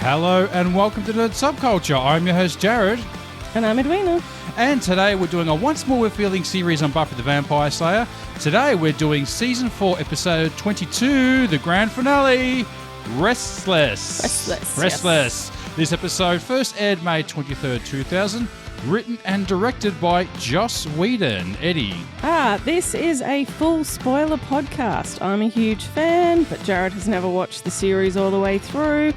Hello and welcome to the Subculture. I'm your host Jared. And I'm Edwina. And today we're doing a Once More We're Feeling series on Buffy the Vampire Slayer. Today we're doing Season 4, Episode 22, the grand finale, Restless. Yes. This episode first aired May 23rd, 2000, written and directed by Joss Whedon. Eddie. This is a full spoiler podcast. I'm a huge fan, but Jared has never watched the series all the way through,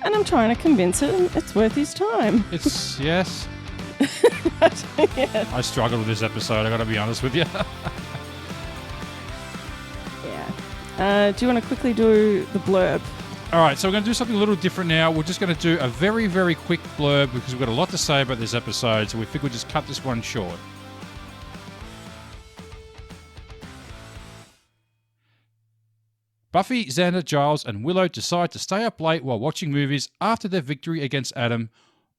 and I'm trying to convince him it's worth his time. It's, yes. Yeah. I struggled with this episode, I gotta be honest with you. Yeah. Do you want to quickly do the blurb? Alright, so we're going to do something a little different now. We're just going to do a very, very quick blurb because we've got a lot to say about this episode, so we think we'll just cut this one short. Buffy, Xander, Giles, and Willow decide to stay up late while watching movies after their victory against Adam,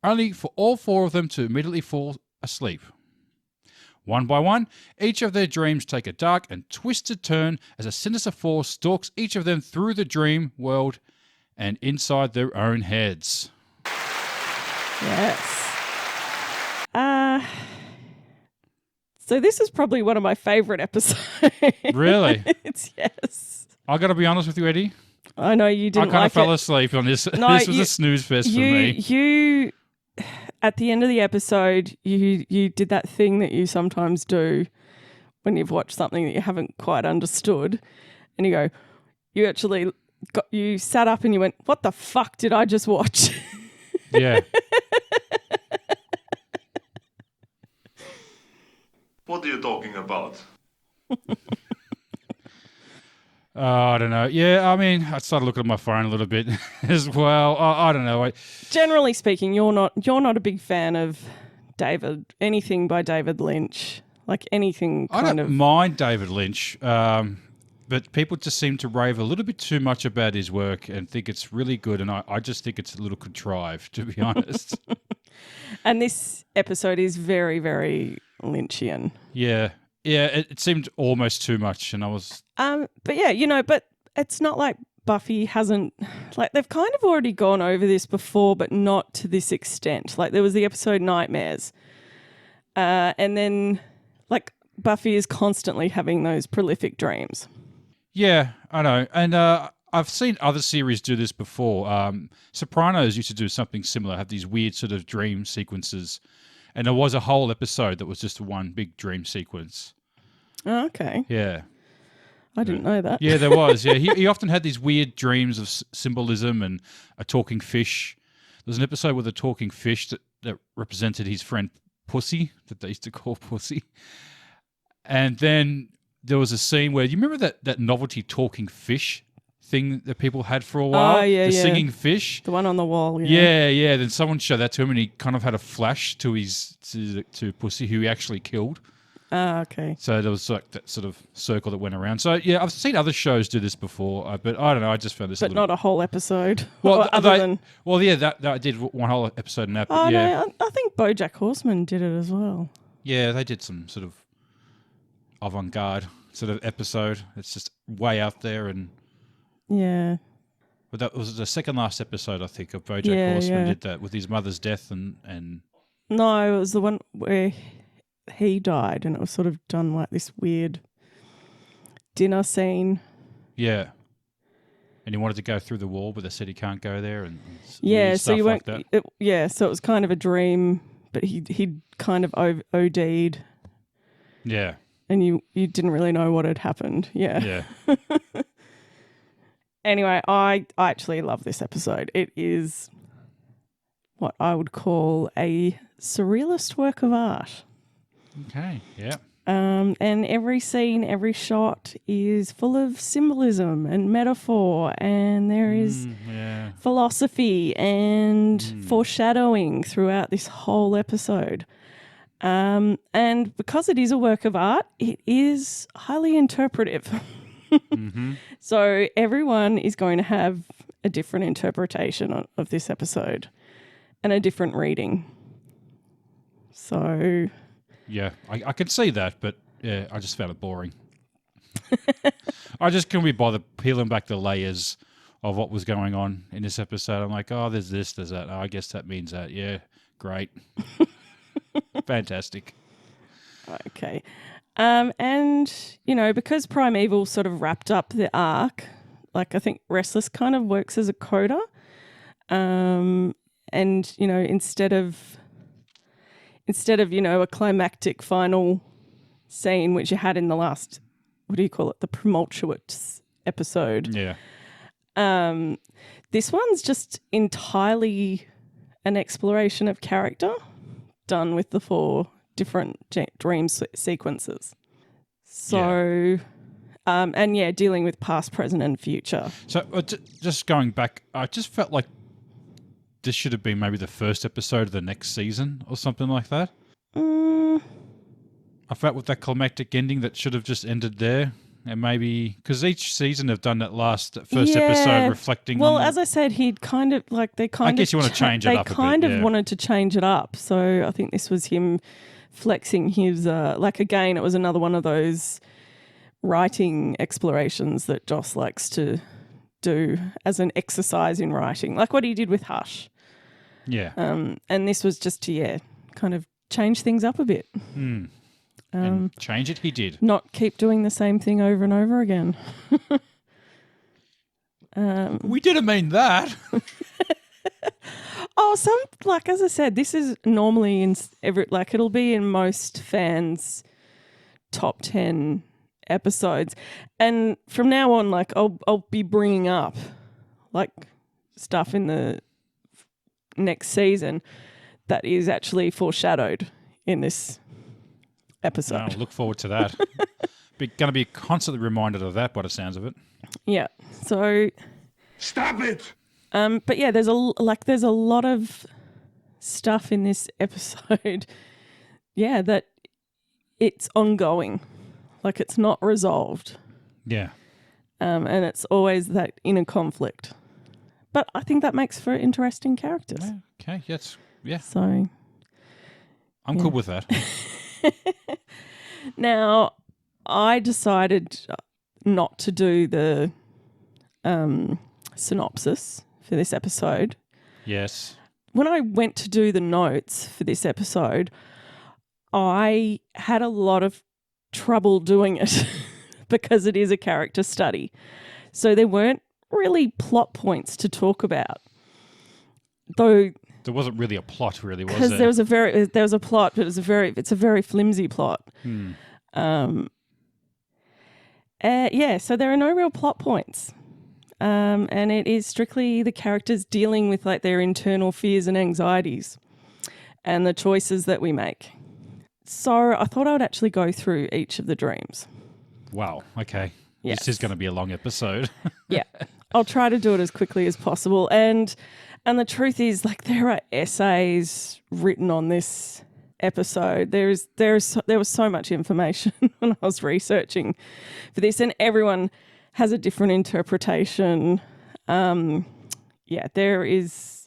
only for all four of them to immediately fall asleep. One by one, each of their dreams take a dark and twisted turn as a sinister force stalks each of them through the dream world and inside their own heads. Yes. So this is probably one of my favourite episodes. Really? Yes. I got to be honest with you, Eddie. I know you didn't like it. I kind of fell asleep on this. No, this was a snooze fest for me. You, at the end of the episode, you did that thing that you sometimes do when you've watched something that you haven't quite understood, and you sat up and you went, "What the fuck did I just watch?" Yeah. What are you talking about? I don't know. Yeah, I mean, I started looking at my phone a little bit as well. I don't know. Generally speaking, you're not a big fan of anything by David Lynch, like anything kind of. I don't mind David Lynch, but people just seem to rave a little bit too much about his work and think it's really good, and I just think it's a little contrived, to be honest. And this episode is very, very Lynchian. Yeah. Yeah, it seemed almost too much, and I was... But yeah, but it's not like Buffy hasn't... Like, they've kind of already gone over this before, but not to this extent. Like, there was the episode Nightmares. And then, like, Buffy is constantly having those prolific dreams. Yeah, I know. And I've seen other series do this before. Sopranos used to do something similar, have these weird sort of dream sequences. And there was a whole episode that was just one big dream sequence. Oh, okay. Yeah. I didn't know that. Yeah, there was. Yeah, he often had these weird dreams of symbolism and a talking fish. There's an episode with a talking fish that represented his friend Pussy, that they used to call Pussy. And then there was a scene where, you remember that novelty talking fish thing that people had for a while? Oh, yeah, the yeah. singing fish. The one on the wall. Yeah. Yeah. Then someone showed that to him, and he kind of had a flash to Pussy, who he actually killed. Ah, okay. So there was like that sort of circle that went around. So yeah, I've seen other shows do this before, but I don't know. I just found this. But not a whole episode. Well, that I did one whole episode in that. Oh, yeah. no, I think BoJack Horseman did it as well. Yeah, they did some sort of avant-garde sort of episode. It's just way out there, and yeah. But that was the second last episode, I think, of BoJack Horseman did that with his mother's death and. No, it was the one where he died, and it was sort of done like this weird dinner scene. Yeah. And he wanted to go through the wall, but they said he can't go there, and so you went. Like that. So it was kind of a dream, but he kind of OD'd. Yeah. And you didn't really know what had happened. Yeah. Yeah. Anyway, I actually love this episode. It is what I would call a surrealist work of art. Okay. Yeah. And every scene, every shot is full of symbolism and metaphor, and there is philosophy and foreshadowing throughout this whole episode. And because it is a work of art, it is highly interpretive. Mm-hmm. So everyone is going to have a different interpretation of this episode and a different reading. So... Yeah, I can see that, but yeah, I just found it boring. I just couldn't be bothered peeling back the layers of what was going on in this episode. I'm like, oh, there's this, there's that. Oh, I guess that means that. Yeah, great. Fantastic. Okay. And, because Primeval sort of wrapped up the arc, like I think Restless kind of works as a coda. And, instead of, a climactic final scene, which you had in the last, what do you call it? The tumultuous episode. Yeah. This one's just entirely an exploration of character done with the 4 different dream sequences. So, dealing with past, present, and future. So, just going back, I just felt like this should have been maybe the first episode of the next season or something like that. I felt with that climactic ending that should have just ended there. And maybe, because each season have done that first episode reflecting on... Well, as I said, he'd kind of, I guess you want to change it up a bit. They kind of wanted to change it up. So I think this was him flexing his, again, it was another one of those writing explorations that Joss likes to do as an exercise in writing, like what he did with Hush. Yeah. And this was just to, kind of change things up a bit. And change it he did. Not keep doing the same thing over and over again. We didn't mean that. As I said, this is normally it'll be in most fans' top 10 episodes. And from now on, I'll be bringing up stuff in the next season that is actually foreshadowed in this episode. No, look forward to that. Going to be constantly reminded of that by the sounds of it. Yeah. So Stop it! But yeah, there's a lot of stuff in this episode. Yeah, that it's ongoing. It's not resolved. Yeah. And it's always that inner conflict. But I think that makes for interesting characters. Yeah, okay. Yes. Yeah. So I'm cool with that. Now, I decided not to do the synopsis for this episode. Yes. When I went to do the notes for this episode, I had a lot of trouble doing it because it is a character study. So there weren't really plot points to talk about. Though there wasn't really a plot, really, was because there? there was a plot, but it's a very flimsy plot. So there are no real plot points. And it is strictly the characters dealing with their internal fears and anxieties and the choices that we make. So I thought I would actually go through each of the dreams. Wow. Okay. Yes. This is going to be a long episode. Yeah. I'll try to do it as quickly as possible. And the truth is, there are essays written on this episode. There was so much information when I was researching for this, and everyone has a different interpretation. There is.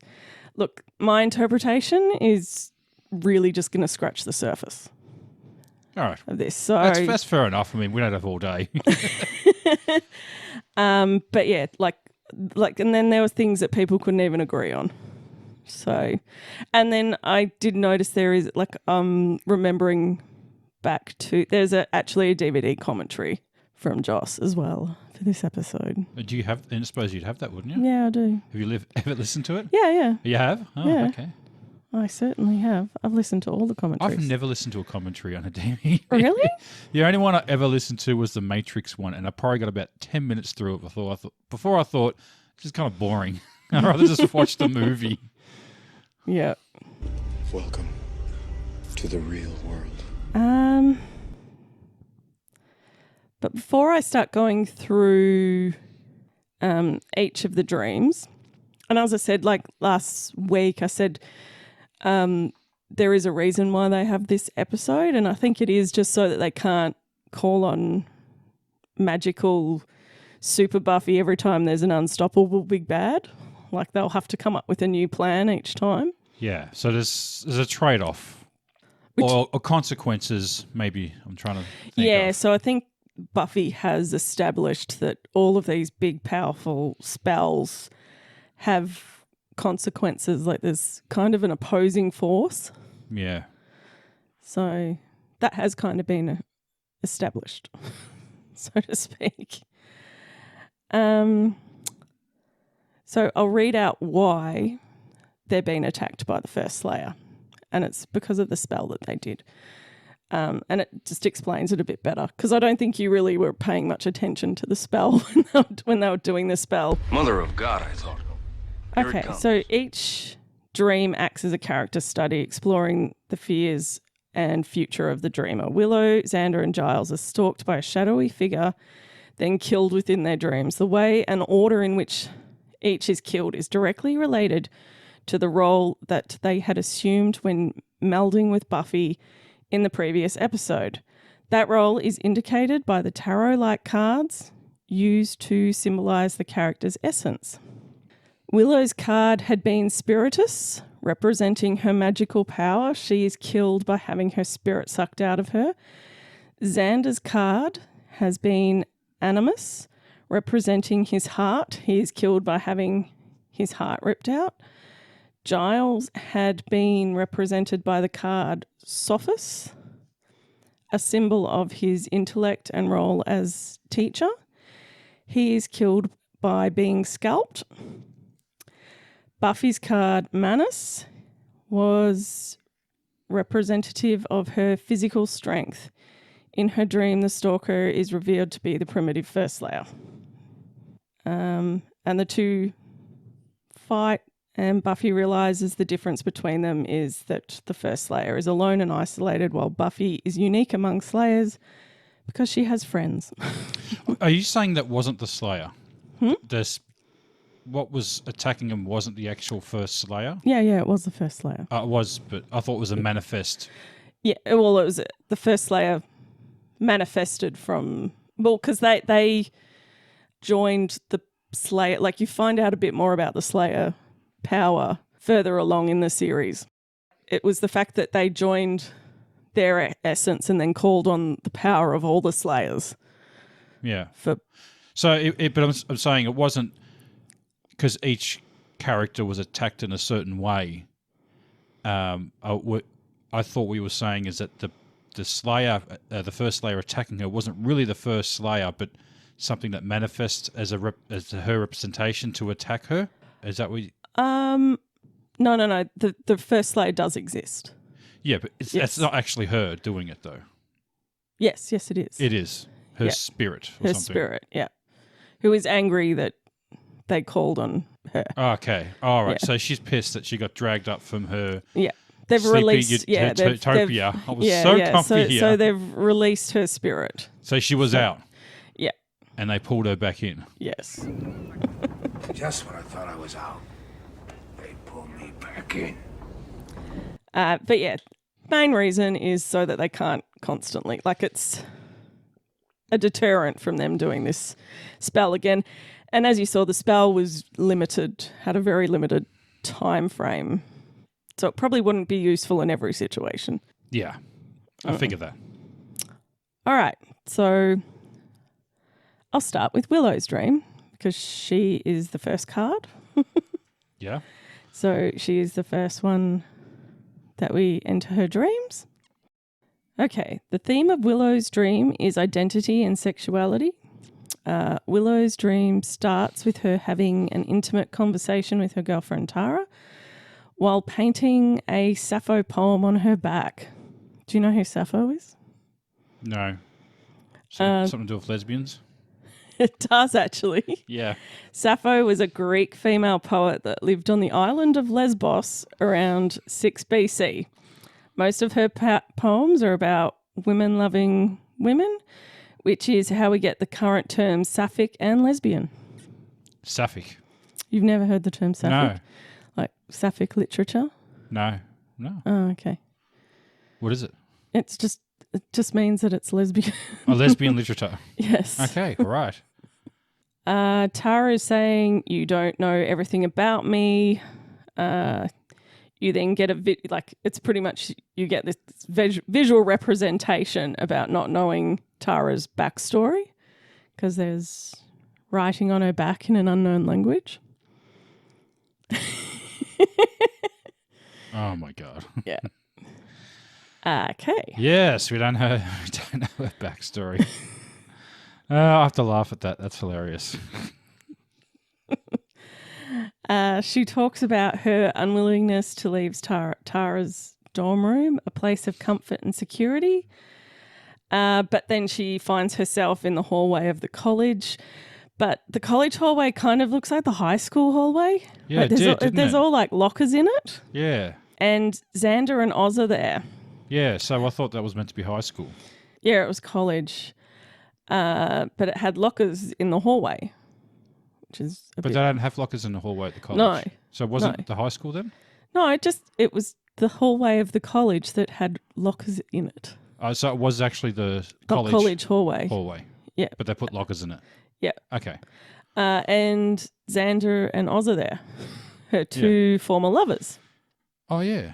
Look, my interpretation is really just going to scratch the surface. All right. Of this. So that's fair enough. I mean, we don't have all day. But yeah, and then there were things that people couldn't even agree on. So, and then I did notice there is remembering back to there's actually a DVD commentary from Joss as well for this episode. Do you have? I suppose you'd have that, wouldn't you? Yeah, I do. Have you ever listened to it? Yeah. You have? Oh, yeah. Okay. I certainly have. I've listened to all the commentaries. I've never listened to a commentary on a DVD. Really? The only one I ever listened to was the Matrix one, and I probably got about 10 minutes through it before I thought this is kind of boring. I'd rather just watch the movie. Yeah. Welcome to the real world. But before I start going through each of the dreams, and as I said, last week, I said there is a reason why they have this episode, and I think it is just so that they can't call on magical super Buffy every time there's an unstoppable big bad. They'll have to come up with a new plan each time. Yeah, so there's a trade-off or consequences, maybe I'm trying to think of. So I think Buffy has established that all of these big, powerful spells have consequences. Like there's kind of an opposing force. Yeah. So that has kind of been established, so to speak. So I'll read out why they're being attacked by the first Slayer. And it's because of the spell that they did. And it just explains it a bit better, because I don't think you really were paying much attention to the spell when they were doing the spell. Mother of God, I thought. Okay, so each dream acts as a character study, exploring the fears and future of the dreamer. Willow, Xander, and Giles are stalked by a shadowy figure, then killed within their dreams. The way and order in which each is killed is directly related to the role that they had assumed when melding with Buffy in the previous episode. That role is indicated by the tarot-like cards used to symbolise the character's essence. Willow's card had been Spiritus, representing her magical power. She is killed by having her spirit sucked out of her. Xander's card has been Animus, representing his heart. He is killed by having his heart ripped out. Giles had been represented by the card Sophis, a symbol of his intellect and role as teacher. He is killed by being scalped. Buffy's card Manus was representative of her physical strength. In her dream, the stalker is revealed to be the primitive first Slayer. And the two fight, and Buffy realises the difference between them is that the first Slayer is alone and isolated, while Buffy is unique among Slayers because she has friends. Are you saying that wasn't the Slayer? What was attacking him wasn't the actual first Slayer? Yeah, it was the first Slayer. It was, but I thought it was a manifest. Yeah, well, it was the first Slayer manifested from... Well, because they joined the Slayer... Like, you find out a bit more about the Slayer power further along in the series. It was the fact that they joined their essence and then called on the power of all the Slayers. Yeah. But I'm saying it wasn't because each character was attacked in a certain way. I thought we were saying is that the Slayer, the first Slayer attacking her, wasn't really the first Slayer, but something that manifests as her representation to attack her. Is that what? No. The first Slayer does exist. Yeah, but it's not actually her doing it though. Yes, it is. It is her spirit. Or her something. Spirit, yeah. Who is angry that they called on her. Okay, all right. Yeah. So she's pissed that she got dragged up from her. Yeah. They've released utopia. I was so comfy here. So they've released her spirit. So she was out. Yeah. And they pulled her back in. Yes. Just when I thought I was out, they pulled me back in. But yeah, main reason is so that they can't constantly, like it's a deterrent from them doing this spell again. And as you saw, the spell was limited, had a very limited time frame. So it probably wouldn't be useful in every situation. Yeah, I figured that. All right, so I'll start with Willow's dream because she is the first card. Yeah. So she is the first one that we enter her dreams. Okay, the theme of Willow's dream is identity and sexuality. Willow's dream starts with her having an intimate conversation with her girlfriend Tara while painting a Sappho poem on her back. Do you know who Sappho is? No. Something to do with lesbians? It does, actually. Yeah. Sappho was a Greek female poet that lived on the island of Lesbos around 6 BC. Most of her poems are about women loving women, which is how we get the current terms sapphic and lesbian. Sapphic? You've never heard the term sapphic? No. Like sapphic literature? No. Oh, okay. What is it? It just means that it's lesbian. A lesbian literature? Yes. Okay, all right. Tara is saying, you don't know everything about me. you then get it's pretty much you get this visual representation about not knowing Tara's backstory because there's writing on her back in an unknown language. Oh my God. Yeah. Okay. Yes, we don't know her backstory. I have to laugh at that. That's hilarious. She talks about her unwillingness to leave Tara's dorm room, a place of comfort and security. But then she finds herself in the hallway of the college. But the college hallway kind of looks like the high school hallway. Yeah, there's all like lockers in it. Yeah. And Xander and Oz are there. Yeah, so I thought that was meant to be high school. Yeah, it was college. But it had lockers in the hallway, which is But they don't have lockers in the hallway at the college. No. So it wasn't the high school then? No, it was the hallway of the college that had lockers in it. So it was actually the college hallway. Hallway. Yeah. But they put lockers in it. Yeah. Okay. And Xander and Oz are there, her two former lovers. Oh, yeah.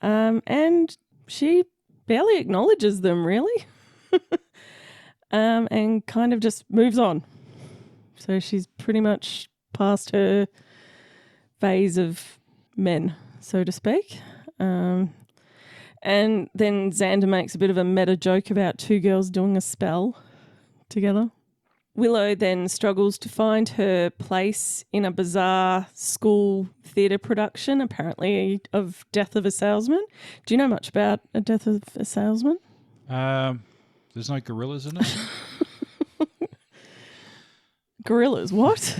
And she barely acknowledges them, really. And kind of just moves on. So she's pretty much past her phase of men, so to speak. And then Xander makes a bit of a meta joke about two girls doing a spell together. Willow then struggles to find her place in a bizarre school theatre production, apparently, of Death of a Salesman. Do you know much about A Death of a Salesman? There's no gorillas in it? Gorillas, what?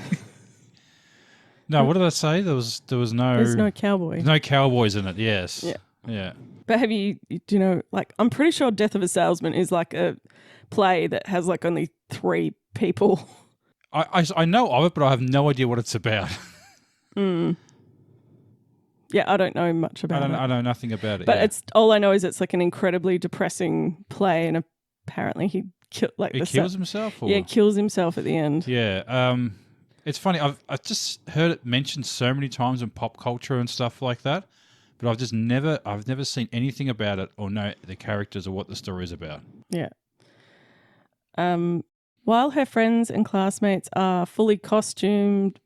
No, what did I say? There's no... There's no cowboy. There's no cowboys in it, yes. Yeah. Yeah. But do you know, like, I'm pretty sure Death of a Salesman is like a play that has like only 3 people. I know of it, but I have no idea what it's about. Yeah, I don't know much about it. I know nothing about it. But it's all I know is it's like an incredibly depressing play, and apparently he kills himself? Or? Yeah, kills himself at the end. Yeah. It's funny. I've just heard it mentioned so many times in pop culture and stuff like that, but I've never seen anything about it or know the characters or what the story is about. Yeah. While her friends and classmates are fully costumed,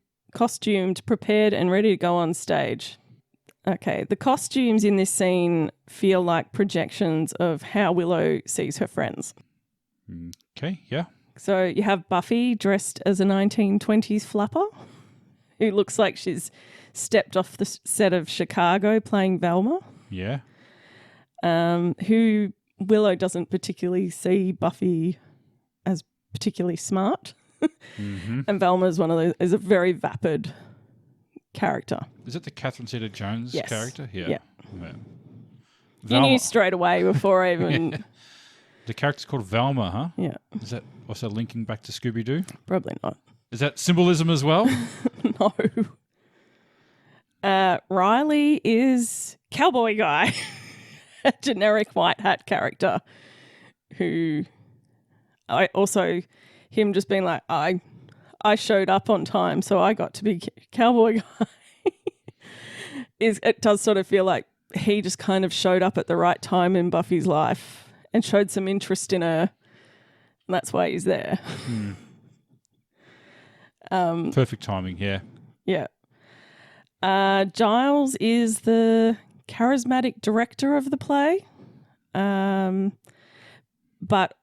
prepared and ready to go on stage. Okay, the costumes in this scene feel like projections of how Willow sees her friends. Okay, yeah. So you have Buffy dressed as a 1920s flapper who looks like she's stepped off the set of Chicago playing Velma. Yeah. Who Willow doesn't particularly see Buffy as particularly smart. Mm-hmm. And Velma is a very vapid character. Is it the Catherine Zeta-Jones character? Yeah. You knew straight away before I even... Yeah. The character's called Velma, huh? Yeah. Is that also linking back to Scooby-Doo? Probably not. Is that symbolism as well? No. Riley is cowboy guy, a generic white hat character who him just being like, I showed up on time, so I got to be cowboy guy. It does sort of feel like he just kind of showed up at the right time in Buffy's life and showed some interest in her, and that's why he's there. Perfect timing, yeah. Yeah. Giles is the charismatic director of the play, but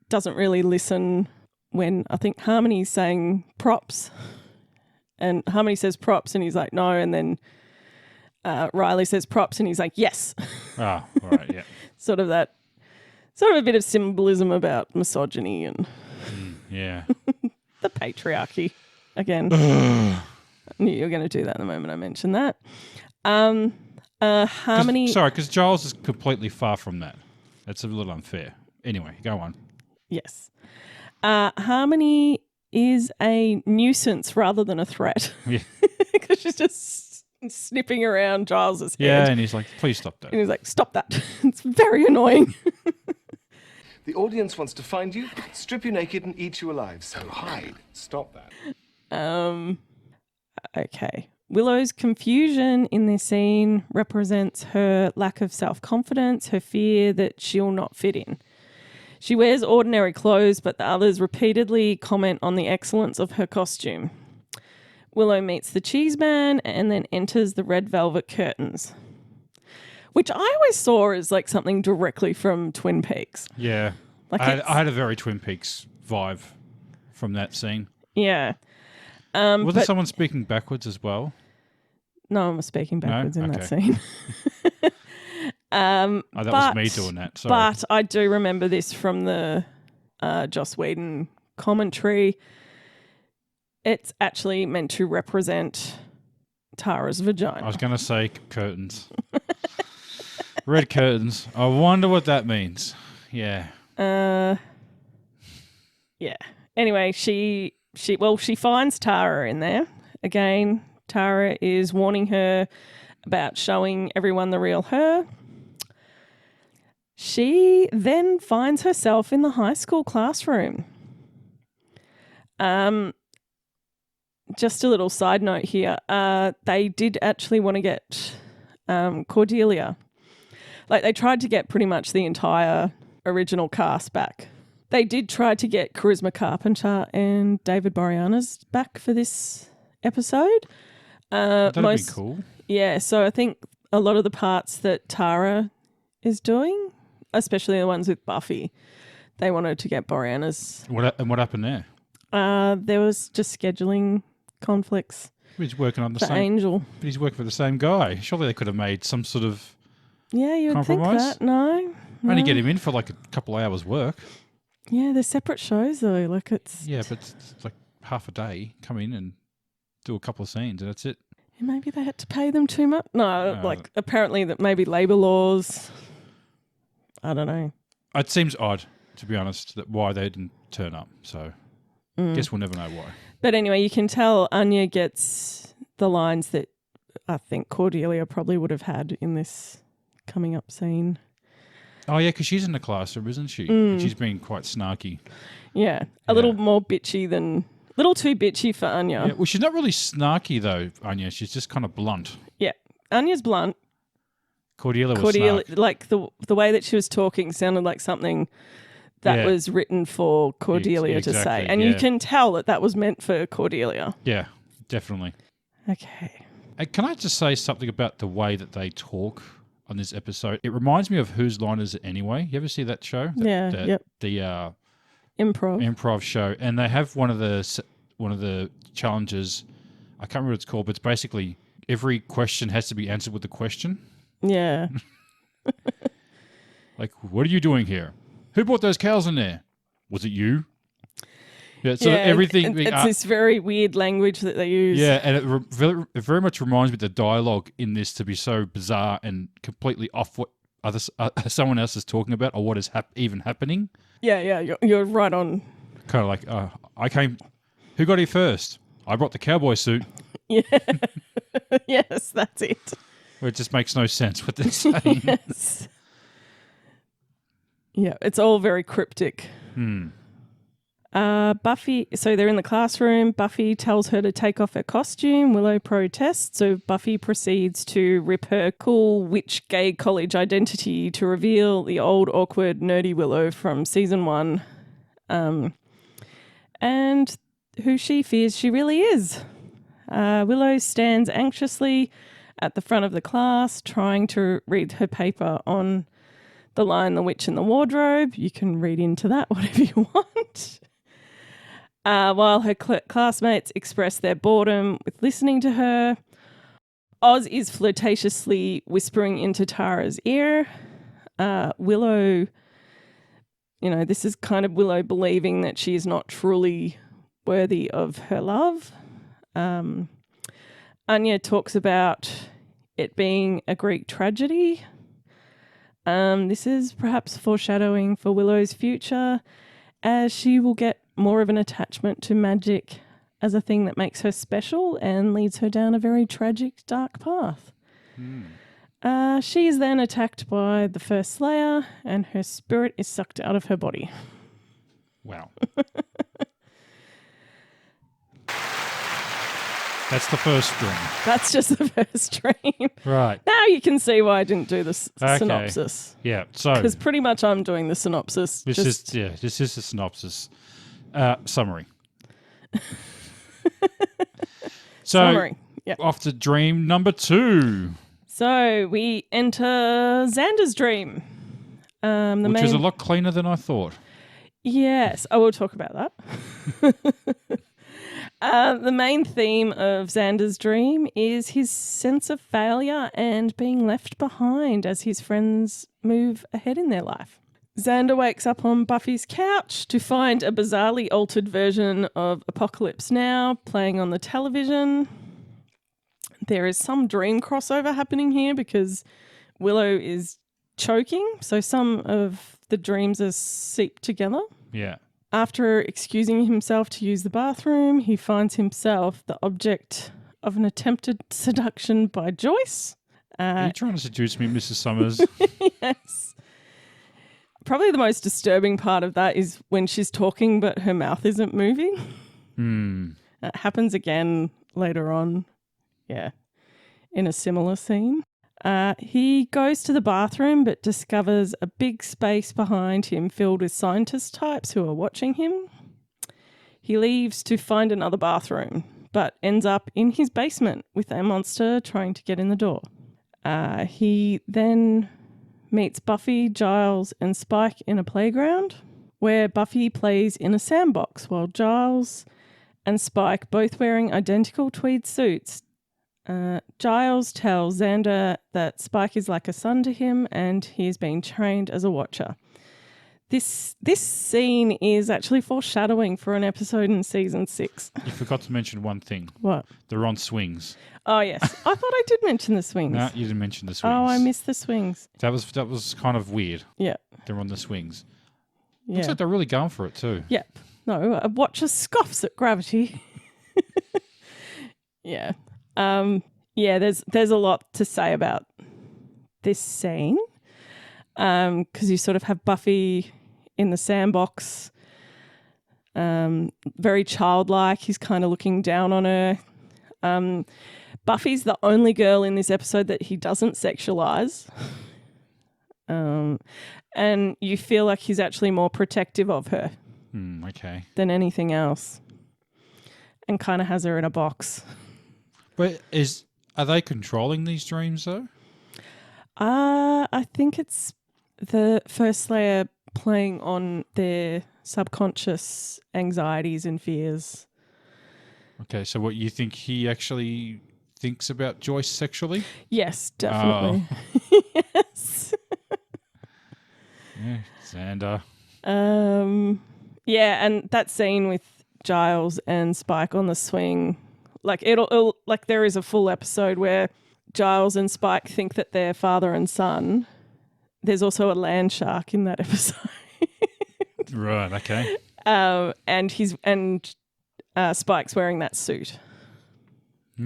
doesn't really listen when I think Harmony's saying props, and Harmony says props and he's like, no, and then Riley says props and he's like, yes. Ah, all right, yeah. Sort of a bit of symbolism about misogyny and yeah. the patriarchy again. I knew you were going to do that the moment I mentioned that. Harmony... Because Giles is completely far from that. That's a little unfair. Anyway, go on. Yes. Harmony is a nuisance rather than a threat. Yeah. Because she's just snipping around Giles's head. Yeah, and he's like, please stop that. And he's like, stop that. It's very annoying. The audience wants to find you, strip you naked and eat you alive. So hide. Stop that. Okay. Willow's confusion in this scene represents her lack of self-confidence, her fear that she'll not fit in. She wears ordinary clothes, but the others repeatedly comment on the excellence of her costume. Willow meets the cheese man and then enters the red velvet curtains, which I always saw as like something directly from Twin Peaks. Yeah. Like I had a very Twin Peaks vibe from that scene. Yeah. Wasn't someone speaking backwards as well? No one was speaking backwards in that Okay. scene. That was me doing that. Sorry. But I do remember this from the Joss Whedon commentary. It's actually meant to represent Tara's vagina. I was going to say curtains. Red curtains. I wonder what that means. Yeah. Yeah. Anyway, she finds Tara in there. Again, Tara is warning her about showing everyone the real her. She then finds herself in the high school classroom. Just a little side note here. They did actually want to get Cordelia. Like, they tried to get pretty much the entire original cast back. They did try to get Charisma Carpenter and David Boreanaz back for this episode. That'd be cool. Yeah, so I think a lot of the parts that Tara is doing, especially the ones with Buffy, they wanted to get Boreanaz. What happened there? There was just scheduling conflicts. He's working on the for same Angel. But he's working for the same guy. Surely they could have made some sort of Yeah, you would think compromise? that. No. Only get him in for like a couple of hours work. Yeah, they're separate shows though. Like it's Yeah, but it's like half a day. Come in and do a couple of scenes and that's it. maybe they had to pay them too much. No, like apparently that maybe labour laws. I don't know. It seems odd, to be honest, that why they didn't turn up. So guess we'll never know why. But anyway, you can tell Anya gets the lines that I think Cordelia probably would have had in this coming up scene. Oh, yeah, because she's in the classroom, isn't she? And she's being quite snarky. Yeah, a little more bitchy than... little too bitchy for Anya. Yeah, well, she's not really snarky, though, Anya. She's just kind of blunt. Yeah, Anya's blunt. Cordelia was snark. Like the way that she was talking sounded like something that was written for Cordelia to say. And you can tell that was meant for Cordelia. Yeah, definitely. Okay. Can I just say something about the way that they talk on this episode? It reminds me of Whose Line Is It Anyway? You ever see that show? The improv show. And they have one of the challenges, I can't remember what it's called, but it's basically every question has to be answered with a question. Yeah. Like, what are you doing here? Who brought those cows in there? Was it you? Yeah, so everything... It's this very weird language that they use. Yeah, and it very much reminds me of the dialogue in this to be so bizarre and completely off what someone else is talking about or what is even happening. Yeah, you're right on. Kind of like, who got here first? I brought the cowboy suit. Yeah. Yes, that's it. It just makes no sense what they're saying. Yes. Yeah, it's all very cryptic. Buffy, so they're in the classroom. Buffy tells her to take off her costume. Willow protests, so Buffy proceeds to rip her cool witch gay college identity to reveal the old, awkward, nerdy Willow from season 1. And who she fears she really is. Willow stands anxiously at the front of the class, trying to read her paper on The Lion, the Witch and the Wardrobe. You can read into that whatever you want. While her classmates express their boredom with listening to her, Oz is flirtatiously whispering into Tara's ear. Willow, this is kind of Willow believing that she is not truly worthy of her love. Anya talks about it being a Greek tragedy. This is perhaps foreshadowing for Willow's future, as she will get more of an attachment to magic as a thing that makes her special and leads her down a very tragic, dark path. She is then attacked by the first Slayer and her spirit is sucked out of her body. Wow. That's the first dream. That's just the first dream. Right. Now you can see why I didn't do the Okay. synopsis. Yeah. So Because pretty much I'm doing the synopsis. this is a synopsis. Summary. So Summary. Yeah. off to dream number 2. So we enter Xander's dream. Which is a lot cleaner than I thought. Yes, I will talk about that. The main theme of Xander's dream is his sense of failure and being left behind as his friends move ahead in their life. Xander wakes up on Buffy's couch to find a bizarrely altered version of Apocalypse Now playing on the television. There is some dream crossover happening here because Willow is choking, so some of the dreams are seeped together. Yeah. After excusing himself to use the bathroom, he finds himself the object of an attempted seduction by Joyce. Are you trying to seduce me, Mrs. Summers? Yes. Probably the most disturbing part of that is when she's talking but her mouth isn't moving. It happens again later on. Yeah. In a similar scene. He goes to the bathroom but discovers a big space behind him filled with scientist types who are watching him. He leaves to find another bathroom but ends up in his basement with a monster trying to get in the door. He then meets Buffy, Giles and Spike in a playground where Buffy plays in a sandbox while Giles and Spike, both wearing identical tweed suits, Giles tells Xander that Spike is like a son to him and he is being trained as a watcher. This scene is actually foreshadowing for an episode in season 6. You forgot to mention one thing. What? They're on swings. Oh, yes. I thought I did mention the swings. No, you didn't mention the swings. Oh, I missed the swings. That was kind of weird. Yeah. They're on the swings. Yeah. Looks like they're really going for it too. Yep. No, a watcher scoffs at gravity. Yeah. There's a lot to say about this scene because you sort of have Buffy in the sandbox, very childlike. He's kind of looking down on her. Buffy's the only girl in this episode that he doesn't sexualize. And you feel like he's actually more protective of her than anything else and kind of has her in a box. But are they controlling these dreams though? I think it's the First Slayer playing on their subconscious anxieties and fears. Okay, so what you think he actually thinks about Joyce sexually? Yes, definitely. Oh. Yes. Yeah, Xander. Yeah, and that scene with Giles and Spike on the swing, like it'll like there is a full episode where Giles and Spike think that they're father and son. There's also a land shark in that episode. Right, okay. And Spike's wearing that suit.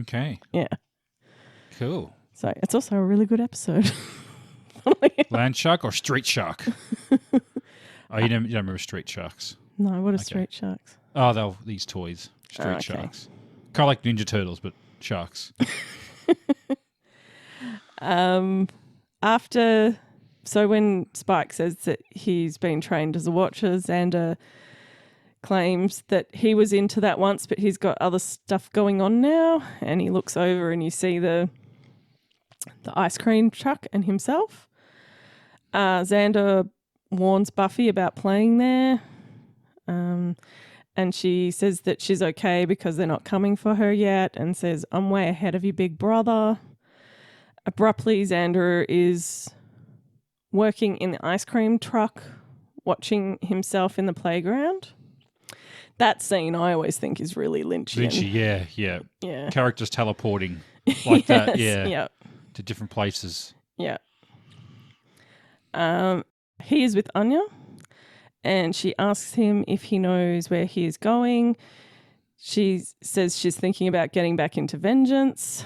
Okay. Yeah. Cool. So it's also a really good episode. Land shark or street shark? Oh, you don't remember street sharks? No, what are street sharks? Oh, they're these toys. Street sharks. Kind of like Ninja Turtles, but sharks. So when Spike says that he's been trained as a watcher, Xander claims that he was into that once, but he's got other stuff going on now. And he looks over and you see the ice cream truck and himself. Xander warns Buffy about playing there. And she says that she's okay because they're not coming for her yet and says, I'm way ahead of you, big brother. Abruptly, Xander is working in the ice cream truck, watching himself in the playground. That scene I always think is really Lynchian. Lynchy, yeah. Yeah. Characters teleporting like that, Yes, yeah. To different places. Yeah. He is with Anya and she asks him if he knows where he is going. She says she's thinking about getting back into Vengeance.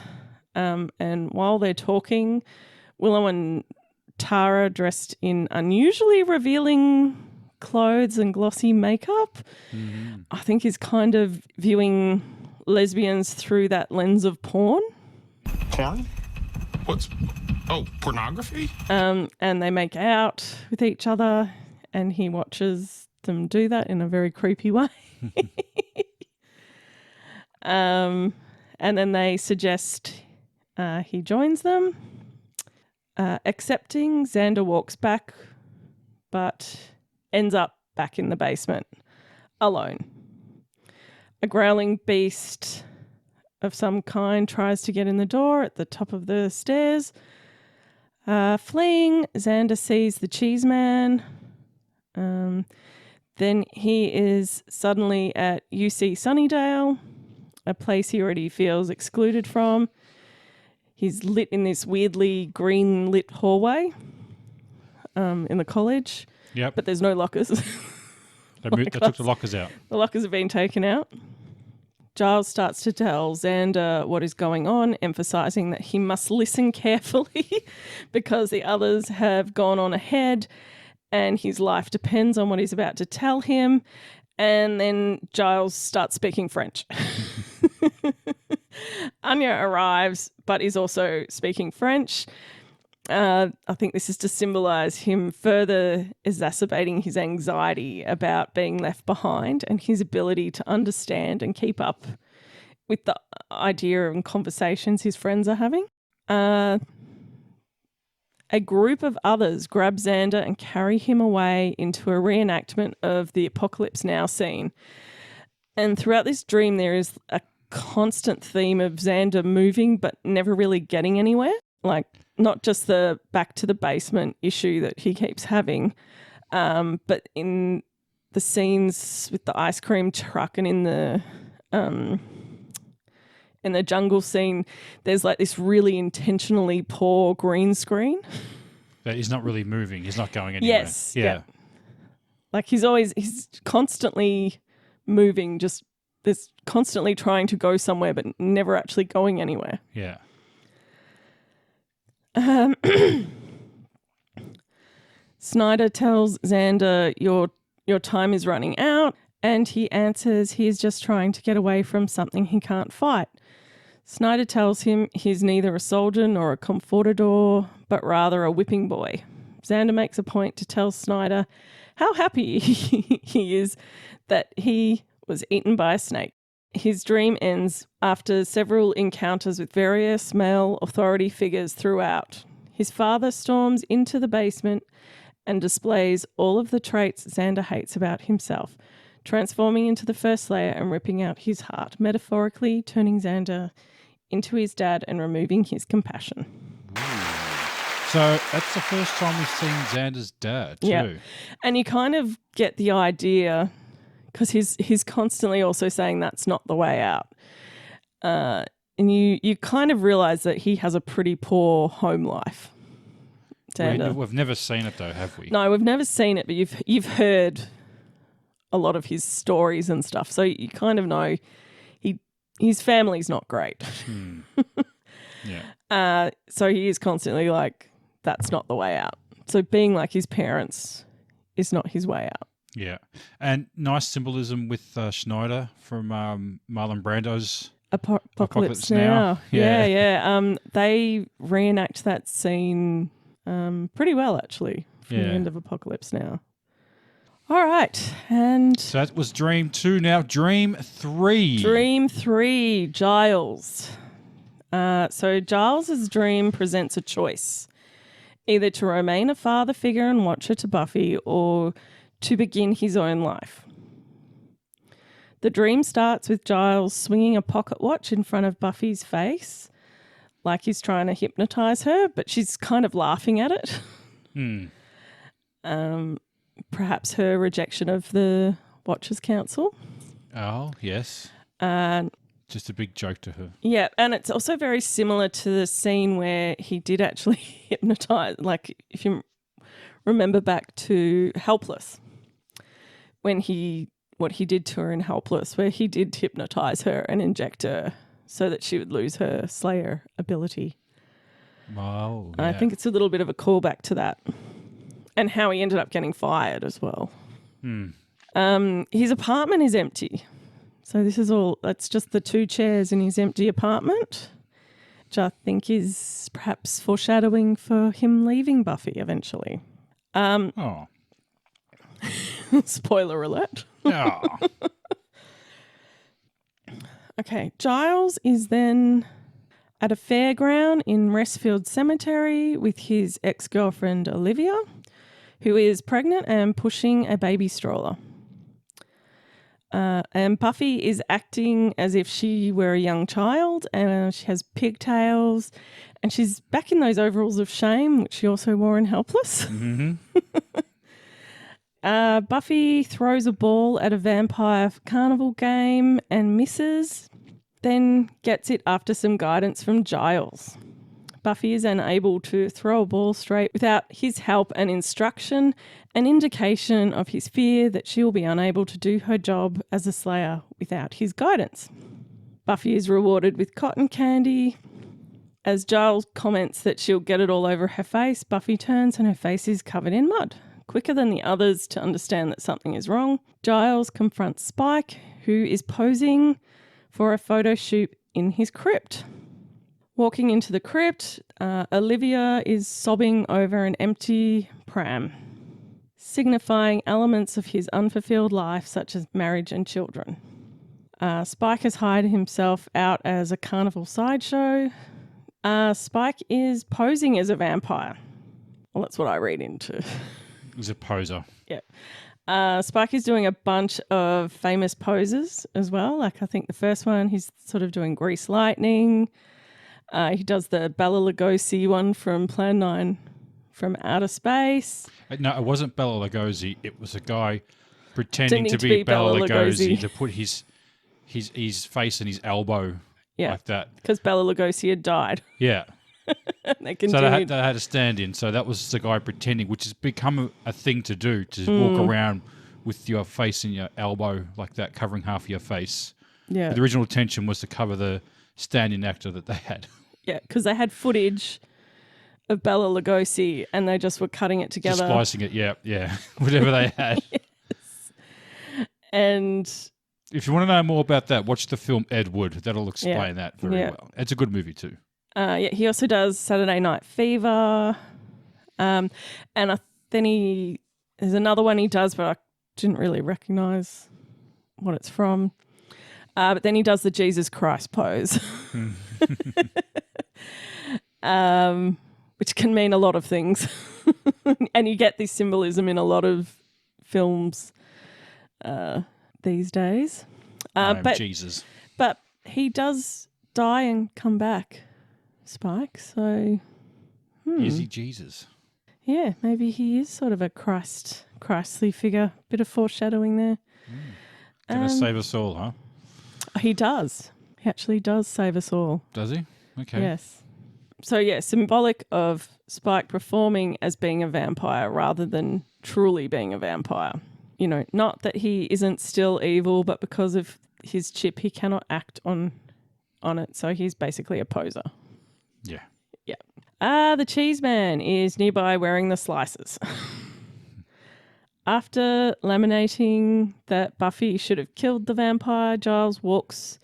And while they're talking, Willow and Tara, dressed in unusually revealing clothes and glossy makeup, I think is kind of viewing lesbians through that lens of porn. Porn? Pornography? And they make out with each other, and he watches them do that in a very creepy way. And then they suggest he joins them. Accepting, Xander walks back, but ends up back in the basement, alone. A growling beast of some kind tries to get in the door at the top of the stairs. Fleeing, Xander sees the cheese man. Then he is suddenly at UC Sunnydale, a place he already feels excluded from. He's lit in this weirdly green lit hallway in the college. Yep. But there's no lockers. They took the lockers out. The lockers have been taken out. Giles starts to tell Xander what is going on, emphasising that he must listen carefully because the others have gone on ahead and his life depends on what he's about to tell him. And then Giles starts speaking French. Anya arrives, but is also speaking French. I think this is to symbolise him further exacerbating his anxiety about being left behind and his ability to understand and keep up with the idea and conversations his friends are having. A group of others grab Xander and carry him away into a reenactment of the Apocalypse Now scene. And throughout this dream, there is a constant theme of Xander moving but never really getting anywhere. Like, not just the back to the basement issue that he keeps having, but in the scenes with the ice cream truck and in the jungle scene, there's like this really intentionally poor green screen. That he's not really moving. He's not going anywhere. Yes. Yeah. Like he's constantly moving, there's constantly trying to go somewhere but never actually going anywhere. Yeah. Snyder tells Xander, your time is running out, and he answers he's just trying to get away from something he can't fight. Snyder tells him he's neither a soldier nor a confortador, but rather a whipping boy. Xander makes a point to tell Snyder how happy he is that he was eaten by a snake. His dream ends after several encounters with various male authority figures throughout. His father storms into the basement and displays all of the traits Xander hates about himself, transforming into the first Slayer and ripping out his heart, metaphorically turning Xander into his dad and removing his compassion. So that's the first time we've seen Xander's dad too. Yeah. And you kind of get the idea, because he's constantly also saying that's not the way out. And you kind of realise that he has a pretty poor home life. We've never seen it though, have we? No, we've never seen it, but you've heard a lot of his stories and stuff, so you kind of know his family's not great. Yeah. So he is constantly like, that's not the way out. So being like his parents is not his way out. Yeah. And nice symbolism with Schneider from Marlon Brando's Apocalypse Now. Yeah. They reenact that scene pretty well, actually, from the end of Apocalypse Now. All right. And so that was Dream 2. Now Dream 3. Dream 3, Giles. So Giles' dream presents a choice, either to remain a father figure and watcher to Buffy or to begin his own life. The dream starts with Giles swinging a pocket watch in front of Buffy's face, like he's trying to hypnotise her, but she's kind of laughing at it. Perhaps her rejection of the Watchers Council. Oh, yes. Just a big joke to her. Yeah, and it's also very similar to the scene where he did actually hypnotise, like if you remember back to Helpless, when what he did to her in Helpless, where he did hypnotise her and inject her so that she would lose her Slayer ability. Oh, yeah. I think it's a little bit of a callback to that, and how he ended up getting fired as well. His apartment is empty. So this is all, that's just the 2 chairs in his empty apartment, which I think is perhaps foreshadowing for him leaving Buffy eventually. Oh. Spoiler alert. Oh. Okay, Giles is then at a fairground in Restfield Cemetery with his ex-girlfriend Olivia, who is pregnant and pushing a baby stroller. And Buffy is acting as if she were a young child, and she has pigtails, and she's back in those overalls of shame, which she also wore in Helpless. Mm-hmm. Buffy throws a ball at a vampire carnival game and misses, then gets it after some guidance from Giles. Buffy is unable to throw a ball straight without his help and instruction, an indication of his fear that she will be unable to do her job as a slayer without his guidance. Buffy is rewarded with cotton candy. As Giles comments that she'll get it all over her face, Buffy turns and her face is covered in mud. Quicker than the others to understand that something is wrong, Giles confronts Spike, who is posing for a photo shoot in his crypt. Walking into the crypt, Olivia is sobbing over an empty pram, signifying elements of his unfulfilled life, such as marriage and children. Spike has hired himself out as a carnival sideshow. Spike is posing as a vampire. Well, that's what I read into. He's a poser. Yeah. Spike is doing a bunch of famous poses as well. Like I think the first one, he's sort of doing Grease Lightning. He does the Bela Lugosi one from Plan 9 from outer space. No, it wasn't Bela Lugosi. It was a guy pretending to be Bela Lugosi to put his face and his elbow like that. Because Bela Lugosi had died. Yeah. They had a stand-in. So that was the guy pretending, which has become a thing to do, to walk around with your face and your elbow like that, covering half of your face. Yeah. But the original intention was to cover the stand-in actor that they had. Yeah, because they had footage of Bela Lugosi and they just were cutting it together. Just splicing it, yeah. Whatever they had. Yes. And if you want to know more about that, watch the film Ed Wood. That'll explain that very well. It's a good movie too. He also does Saturday Night Fever. And then there's another one he does, but I didn't really recognise what it's from. But then he does the Jesus Christ pose, which can mean a lot of things. And you get this symbolism in a lot of films these days. But Jesus. But he does die and come back, Spike. So Is he Jesus? Yeah, maybe he is sort of a Christly figure. Bit of foreshadowing there. Gonna save us all, huh? He does. He actually does save us all. Does he? Okay. Yes. So, yeah, symbolic of Spike performing as being a vampire rather than truly being a vampire. You know, not that he isn't still evil, but because of his chip, he cannot act on it. So he's basically a poser. Yeah. Yeah. The cheese man is nearby wearing the slices. After laminating that Buffy should have killed the vampire, Giles walks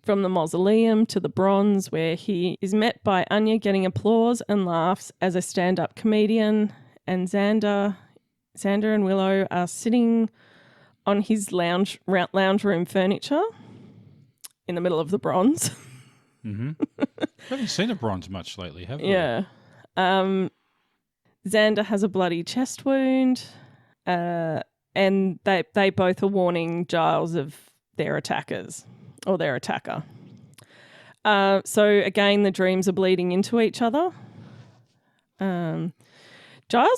from the mausoleum to the bronze, where he is met by Anya getting applause and laughs as a stand-up comedian, and Xander and Willow are sitting on his lounge room furniture in the middle of the bronze. Mm-hmm. Haven't seen a bronze much lately, have we? Yeah. Xander has a bloody chest wound. And they both are warning Giles of their attackers or their attacker. So again, the dreams are bleeding into each other. Giles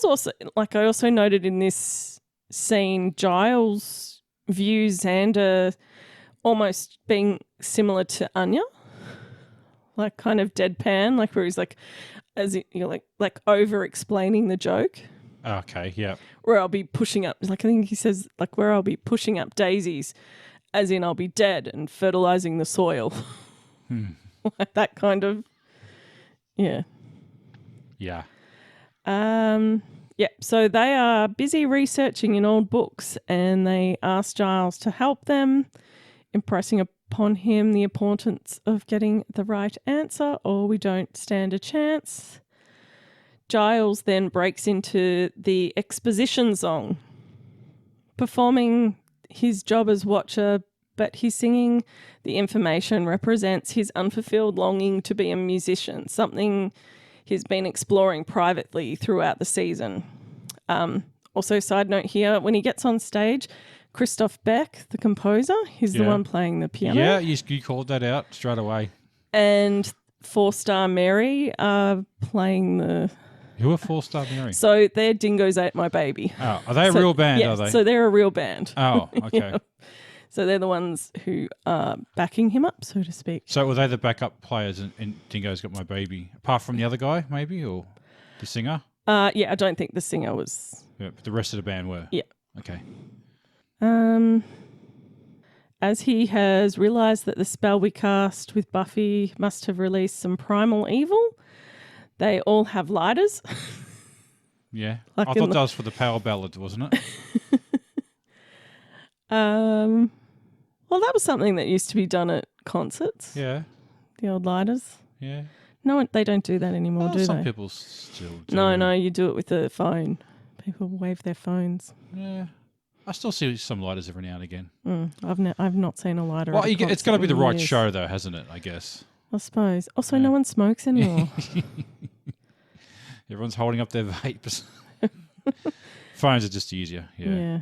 also, like I also noted in this scene, Giles views Xander almost being similar to Anya, like kind of deadpan, like where he's like, like over explaining the joke. Okay, yeah. Where I'll be pushing up, like I think he says, like where I'll be pushing up daisies, as in I'll be dead and fertilizing the soil. Like that kind of, yeah. Yeah. Yeah, so they are busy researching in old books and they ask Giles to help them impressing upon him the importance of getting the right answer or we don't stand a chance. Giles then breaks into the exposition song, performing his job as watcher, but his singing the information represents his unfulfilled longing to be a musician, something he's been exploring privately throughout the season. Also, side note here, when he gets on stage, Christoph Beck, the composer, he's the one playing the piano. Yeah, you called that out straight away. And 4-Star Mary are playing the... Who are 4-Star Mary? So they're Dingoes Ate My Baby. Oh, are they a real band, yeah, are they? So they're a real band. Oh, okay. Yeah. So they're the ones who are backing him up, so to speak. So were they the backup players in Dingo's Got My Baby? Apart from the other guy, maybe, or the singer? Yeah, I don't think the singer was... Yeah, but the rest of the band were? Yeah. Okay. As he has realised that the spell we cast with Buffy must have released some primal evil, they all have lighters. Yeah. Like I thought that was for the power ballad, wasn't it? Well, that was something that used to be done at concerts. Yeah. The old lighters. Yeah. No, they don't do that anymore, do some they? people still do. No, you do it with the phone. People wave their phones. Yeah. I still see some lighters every now and again. I've not seen a lighter. Well, at a it's got to be concert the in right years. show, though, hasn't it? I guess. I suppose. Also, no one smokes anymore. Everyone's holding up their vapes. Phones are just easier. Yeah.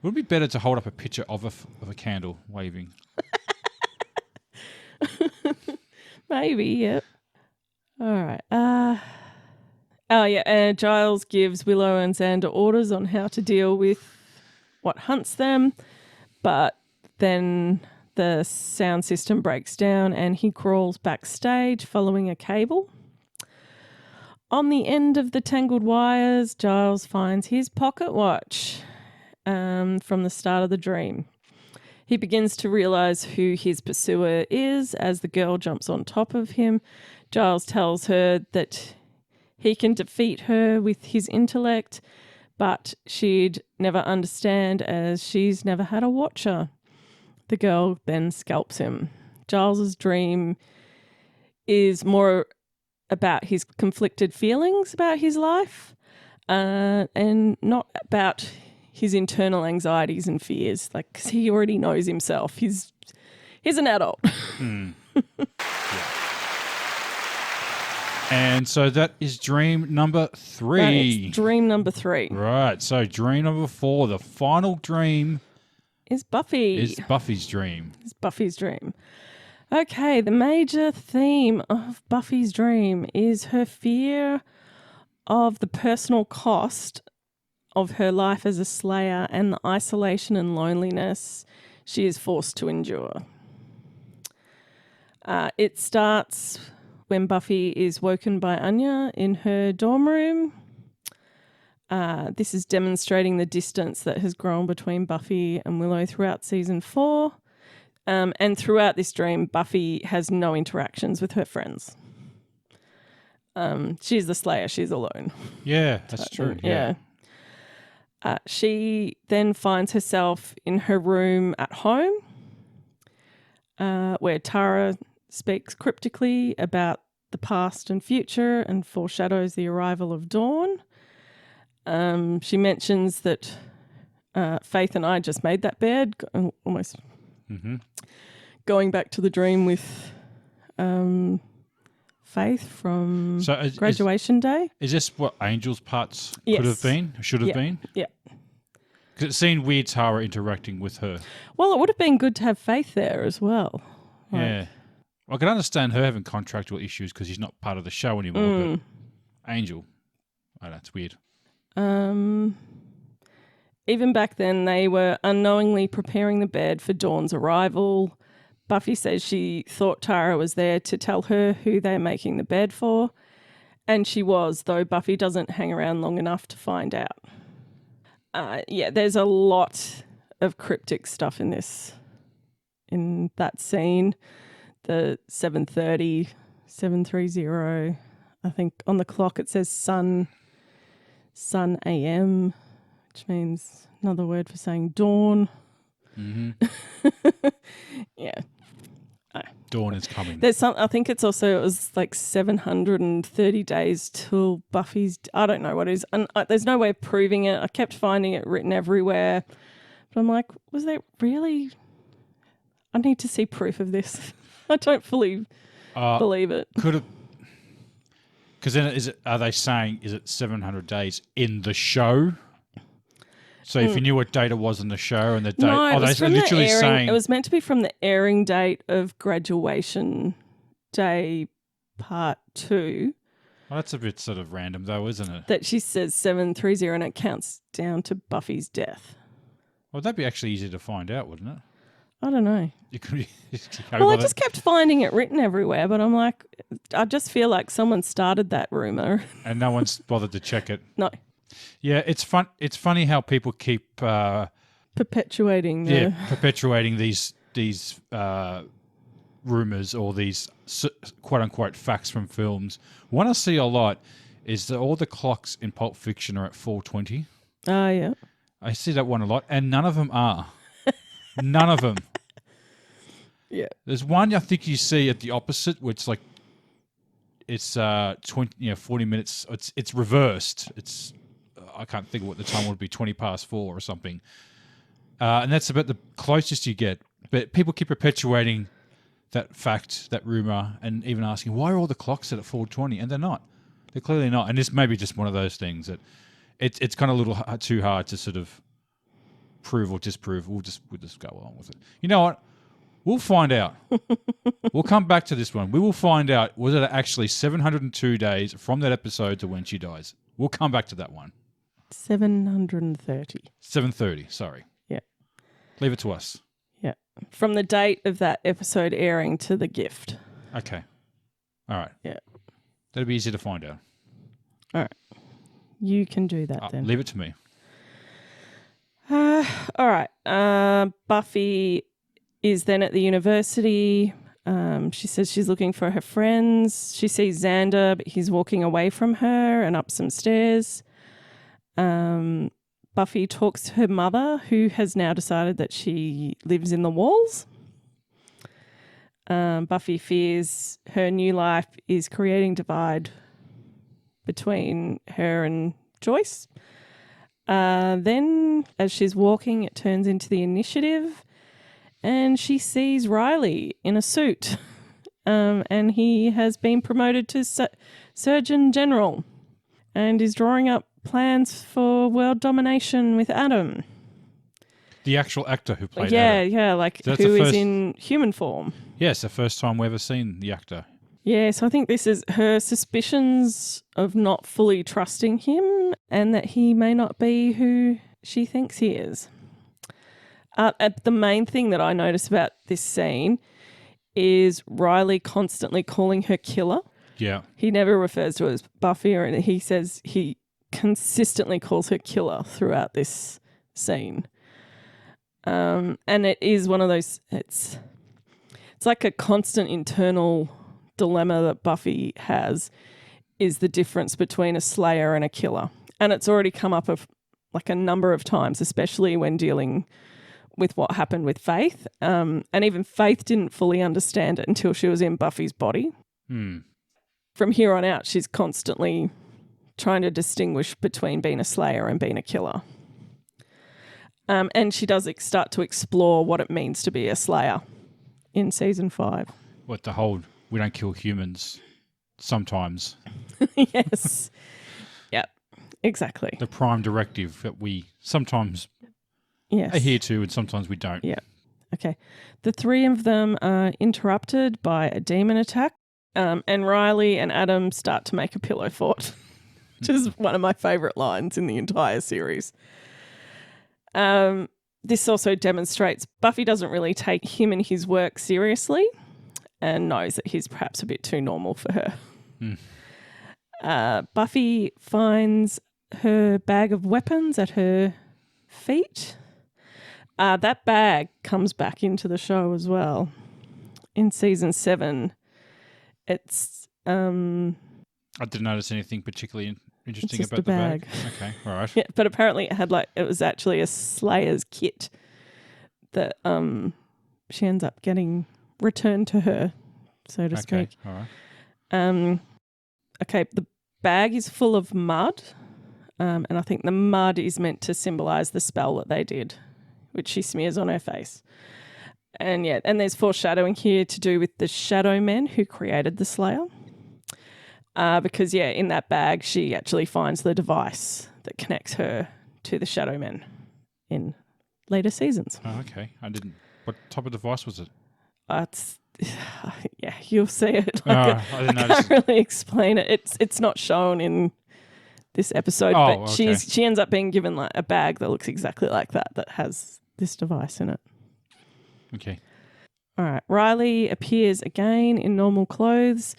Would it be better to hold up a picture of a candle waving? Maybe, yep. All right. Giles gives Willow and Xander orders on how to deal with what hunts them, but then the sound system breaks down and he crawls backstage following a cable. On the end of the tangled wires, Giles finds his pocket watch from the start of the dream. He begins to realise who his pursuer is as the girl jumps on top of him. Giles tells her that he can defeat her with his intellect, but she'd never understand as she's never had a watcher. The girl then scalps him. Giles's dream is more about his conflicted feelings about his life and not about his internal anxieties and fears. Like, 'cause he already knows himself. He's an adult. Yeah. And so that is dream number 3. That is dream number 3. Right. So dream number 4, the final dream Is Buffy. is Buffy's dream. It's Buffy's dream. Okay, the major theme of Buffy's dream is her fear of the personal cost of her life as a Slayer and the isolation and loneliness she is forced to endure. It starts when Buffy is woken by Anya in her dorm room. This is demonstrating the distance that has grown between Buffy and Willow throughout season 4. And throughout this dream, Buffy has no interactions with her friends. She's the Slayer. She's alone. Yeah, that's true. Yeah. She then finds herself in her room at home where Tara speaks cryptically about the past and future and foreshadows the arrival of dawn. She mentions that Faith and I just made that bed, almost going back to the dream with Faith from graduation day. Is this what Angel's parts Yes. could have been, should have been? Yeah. Because it seemed weird Tara interacting with her. Well, it would have been good to have Faith there as well. Yeah. I can understand her having contractual issues because she's not part of the show anymore, but Angel, that's weird. Even back then, they were unknowingly preparing the bed for Dawn's arrival. Buffy says she thought Tara was there to tell her who they're making the bed for, and she was, though Buffy doesn't hang around long enough to find out. There's a lot of cryptic stuff in that scene. The 7:30, I think on the clock it says sun AM, which means another word for saying dawn. Yeah. Dawn is coming. There's some. I think it was like 730 days till Buffy's. I don't know what it is. And there's no way of proving it. I kept finding it written everywhere, but I'm like, was that really? I need to see proof of this. I don't fully believe it. Could have. Because then, are they saying is it 700 days in the show? So if you knew what date it was in the show and the date, no, it was they're from literally the airing, saying it was meant to be from the airing date of Graduation Day Part 2. Well, that's a bit sort of random though, isn't it? That she says 730 and it counts down to Buffy's death. Well, that'd be actually easy to find out, wouldn't it? I don't know. You could. Well, I just kept finding it written everywhere, but I'm like, I just feel like someone started that rumor, and no one's bothered to check it. No. Yeah, it's fun. It's funny how people keep perpetuating. Perpetuating these rumors or these quote unquote facts from films. One I see a lot is that all the clocks in Pulp Fiction are at 4:20. Oh yeah. I see that one a lot, and none of them are. None of them. Yeah. There's one I think you see at the opposite, which it's 40 minutes. It's reversed. It's I can't think of what the time would be, 20 past 4 or something. And that's about the closest you get. But people keep perpetuating that fact, that rumor, and even asking, why are all the clocks set at 4:20? And they're not. They're clearly not. And this may be just one of those things that it's kind of a little too hard to sort of prove or disprove. We'll just go along with it. You know what? We'll find out. We'll come back to this one. We will find out, was it actually 702 days from that episode to when she dies? We'll come back to that one. 730. 730, sorry. Yeah. Leave it to us. Yeah. From the date of that episode airing to the gift. Okay. All right. Yeah. That'll be easy to find out. All right. You can do that then. Leave it to me. All right. Buffy is then at the university. She says she's looking for her friends. She sees Xander, but he's walking away from her and up some stairs. Buffy talks to her mother, who has now decided that she lives in the walls. Buffy fears her new life is creating divide between her and Joyce. Then, as she's walking, it turns into the initiative, and she sees Riley in a suit, and he has been promoted to Surgeon General and is drawing up plans for world domination with Adam. The actual actor who played Adam. Yeah, like so who is in human form. Yeah, it's the first time we've ever seen the actor. Yeah, so I think this is her suspicions of not fully trusting him and that he may not be who she thinks he is. The main thing that I notice about this scene is Riley constantly calling her killer. Yeah. He never refers to her as Buffy, or he says he consistently calls her killer throughout this scene. And it is one of those, it's like a constant internal dilemma that Buffy has, is the difference between a slayer and a killer. And it's already come up like a number of times, especially when dealing with what happened with Faith. And even Faith didn't fully understand it until she was in Buffy's body. From here on out, she's constantly trying to distinguish between being a slayer and being a killer. And she does start to explore what it means to be a slayer in season 5. What, the whole, we don't kill humans sometimes. Yes. Yep. Exactly. The prime directive that we sometimes adhere to and sometimes we don't. Yeah. Okay. The three of them are interrupted by a demon attack, and Riley and Adam start to make a pillow fort, which is one of my favourite lines in the entire series. This also demonstrates Buffy doesn't really take him and his work seriously and knows that he's perhaps a bit too normal for her. Buffy finds her bag of weapons at her feet. That bag comes back into the show as well. In season 7, it's... I didn't notice anything particularly interesting about the bag. Okay, all right. Yeah, but apparently it was actually a Slayer's kit that she ends up getting returned to her, so to speak. All right. Okay, the bag is full of mud, and I think the mud is meant to symbolise the spell that they did, which she smears on her face. And there's foreshadowing here to do with the shadow men who created the Slayer. Because, in that bag, she actually finds the device that connects her to the shadow men in later seasons. Oh, okay. I didn't. What type of device was it? You'll see it. I can't really explain it. It's not shown in this episode, but okay. she ends up being given like a bag that looks exactly like that has this device in it. Okay. All right. Riley appears again in normal clothes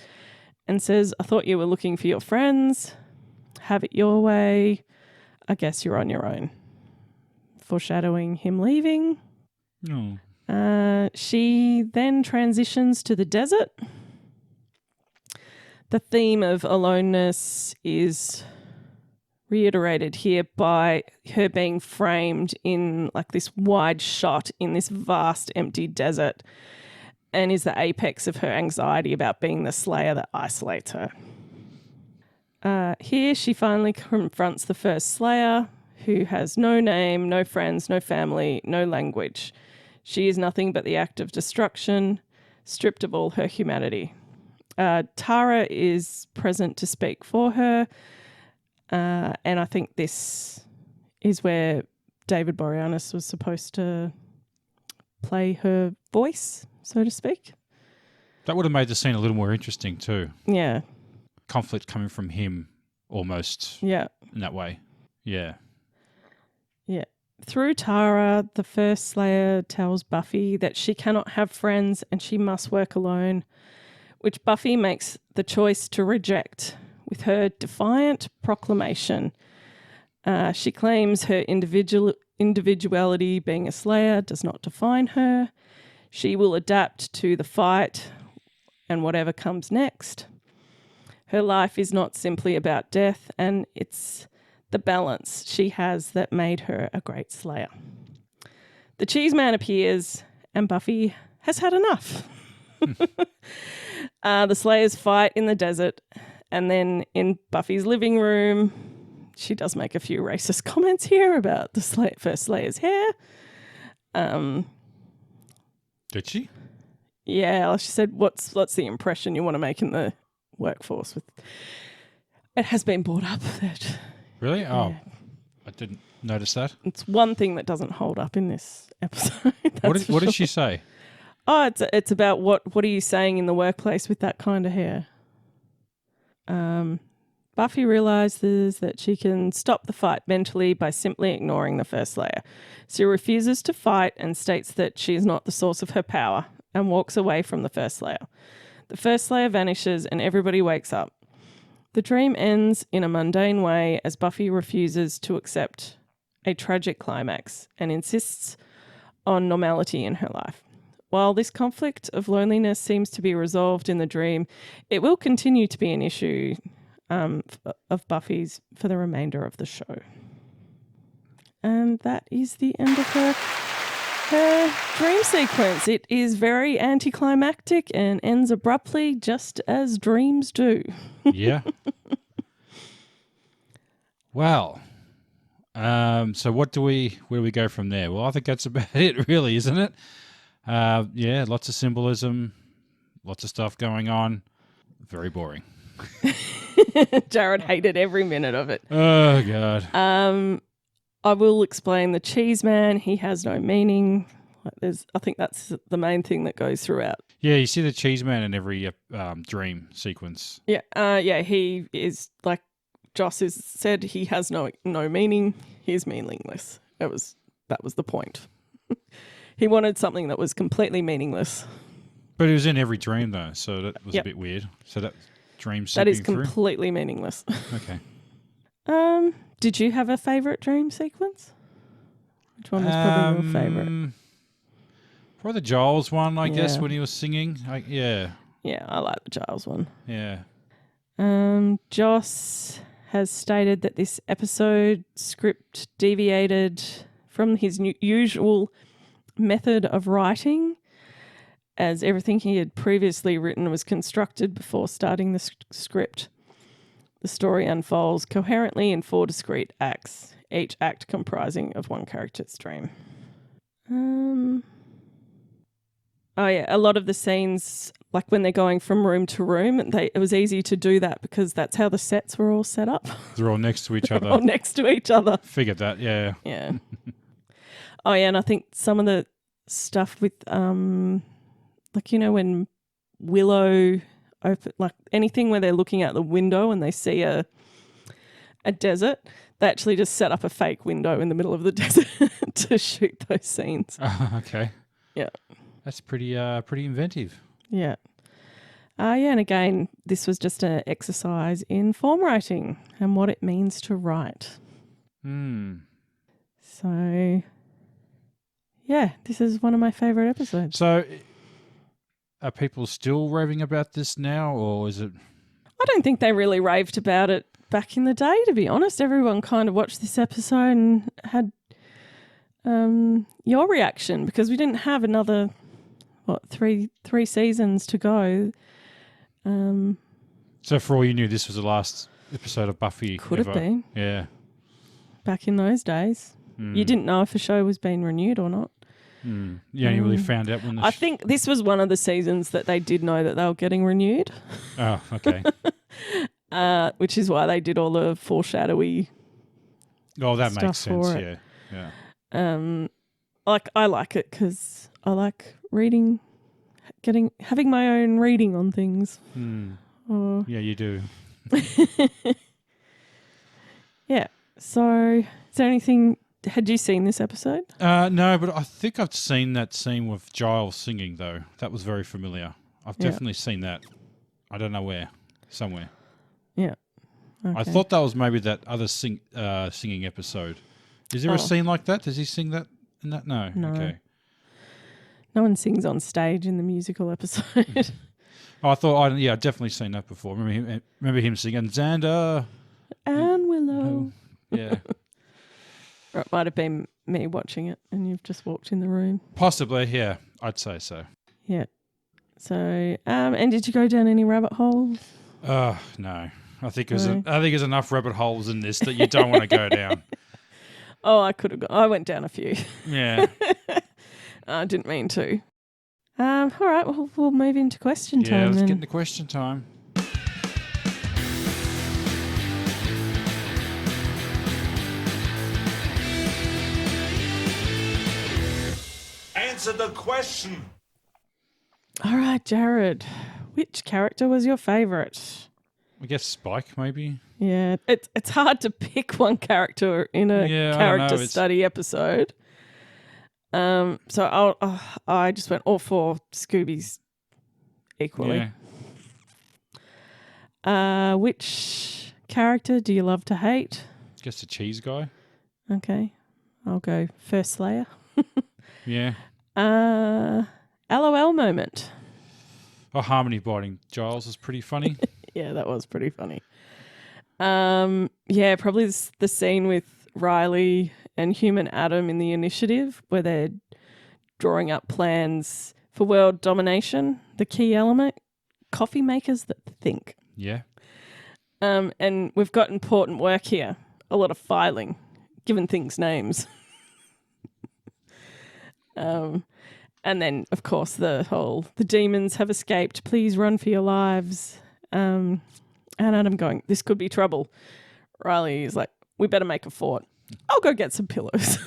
and says, I thought you were looking for your friends. Have it your way. I guess you're on your own. Foreshadowing him leaving. No. She then transitions to the desert. The theme of aloneness is reiterated here by her being framed in like this wide shot in this vast empty desert, and is the apex of her anxiety about being the Slayer that isolates her. Here she finally confronts the first Slayer, who has no name, no friends, no family, no language. She is nothing but the act of destruction, stripped of all her humanity. Tara is present to speak for her, and I think this is where David Boreanaz was supposed to play her voice, so to speak. That would have made the scene a little more interesting too. Yeah. Conflict coming from him almost in that way. Yeah. Yeah. Through Tara, the first Slayer tells Buffy that she cannot have friends and she must work alone, which Buffy makes the choice to reject with her defiant proclamation. She claims her individuality, being a Slayer, does not define her. She will adapt to the fight and whatever comes next. Her life is not simply about death, and it's the balance she has that made her a great Slayer. The Cheese Man appears, and Buffy has had enough. The Slayers fight in the desert, and then in Buffy's living room, she does make a few racist comments here about the first Slayer's hair. Did she? Yeah, she said, what's the impression you want to make in the workforce? It has been brought up that... Really? Oh, I didn't notice that. It's one thing that doesn't hold up in this episode. What did she say? Oh, it's about what are you saying in the workplace with that kind of hair? Buffy realizes that she can stop the fight mentally by simply ignoring the first Slayer. She refuses to fight and states that she is not the source of her power and walks away from the first Slayer. The first Slayer vanishes and everybody wakes up. The dream ends in a mundane way as Buffy refuses to accept a tragic climax and insists on normality in her life. While this conflict of loneliness seems to be resolved in the dream, it will continue to be an issue of Buffy's for the remainder of the show. And that is the end of her dream sequence. It is very anticlimactic and ends abruptly, just as dreams do. Yeah. Well, so where do we go from there? Well, I think that's about it, really, isn't it? Yeah, lots of symbolism, lots of stuff going on. Very boring. Jared hated every minute of it. Oh, God. I will explain the Cheese Man. He has no meaning. I think that's the main thing that goes throughout. Yeah, you see the Cheese Man in every dream sequence. Yeah, he is, like Joss has said, he has no meaning. He's meaningless. That was the point. He wanted something that was completely meaningless. But it was in every dream, though, so that was a bit weird. So that dream that is through? completely meaningless. Okay. Did you have a favourite dream sequence? Which one was probably your favourite? Probably the Giles one, I guess, when he was singing. Yeah, I like the Giles one. Yeah. Joss has stated that this episode script deviated from his usual method of writing, as everything he had previously written was constructed before starting the script. The story unfolds coherently in 4 discrete acts, each act comprising of one character's dream. A lot of the scenes, like when they're going from room to room, it was easy to do that because that's how the sets were all set up. They're all next to each other. All next to each other. Figured that, yeah. Yeah. And I think some of the stuff with, when Willow open, like anything where they're looking out the window and they see a desert, they actually just set up a fake window in the middle of the desert to shoot those scenes. Okay. Yeah. That's pretty inventive. Yeah. And again, this was just an exercise in form writing and what it means to write. So, yeah, this is one of my favourite episodes. So, are people still raving about this now, or is it? I don't think they really raved about it back in the day, to be honest. Everyone kind of watched this episode and had your reaction, because we didn't have another, three seasons to go. So for all you knew, this was the last episode of Buffy. Could ever. have been. Yeah. Back in those days. You didn't know if a show was being renewed or not. You only really found out when I think this was one of the seasons that they did know that they were getting renewed. Oh, okay. Which is why they did all the foreshadowy that makes stuff sense, for it. Yeah. I like it because I like reading, having my own reading on things. Yeah, you do. Yeah. So, is there anything? Had you seen this episode? No, but I think I've seen that scene with Giles singing, though. That was very familiar. I've definitely seen that. I don't know where. Somewhere. Yeah. Okay. I thought that was maybe that other singing episode. Is there a scene like that? Does he sing that in that? No. Okay. No one sings on stage in the musical episode. I thought, I'd definitely seen that before. Remember him singing Xander and Willow. Yeah. Or it might have been me watching it and you've just walked in the room. Possibly, yeah. I'd say so. Yeah. So, and did you go down any rabbit holes? No. I think there's enough rabbit holes in this that you don't want to go down. I went down a few. Yeah. I didn't mean to. All right, well, we'll move into question time. Yeah, let's then. get into question time. Answer the question. All right, Jared. Which character was your favourite? I guess Spike, maybe. Yeah, it's hard to pick one character in a character study episode. So I just went all 4 Scoobies equally. Yeah. Which character do you love to hate? I guess the cheese guy. Okay, I'll go first Slayer. Yeah. LOL moment. Harmony biting Giles is pretty funny. Yeah, that was pretty funny. Yeah, probably the scene with Riley and Human Adam in the initiative where they're drawing up plans for world domination. The key element, coffee makers that think. Yeah. And we've got important work here. A lot of filing, giving things names. And then, of course, the demons have escaped. Please run for your lives. And Adam going, this could be trouble. Riley is like, we better make a fort. I'll go get some pillows.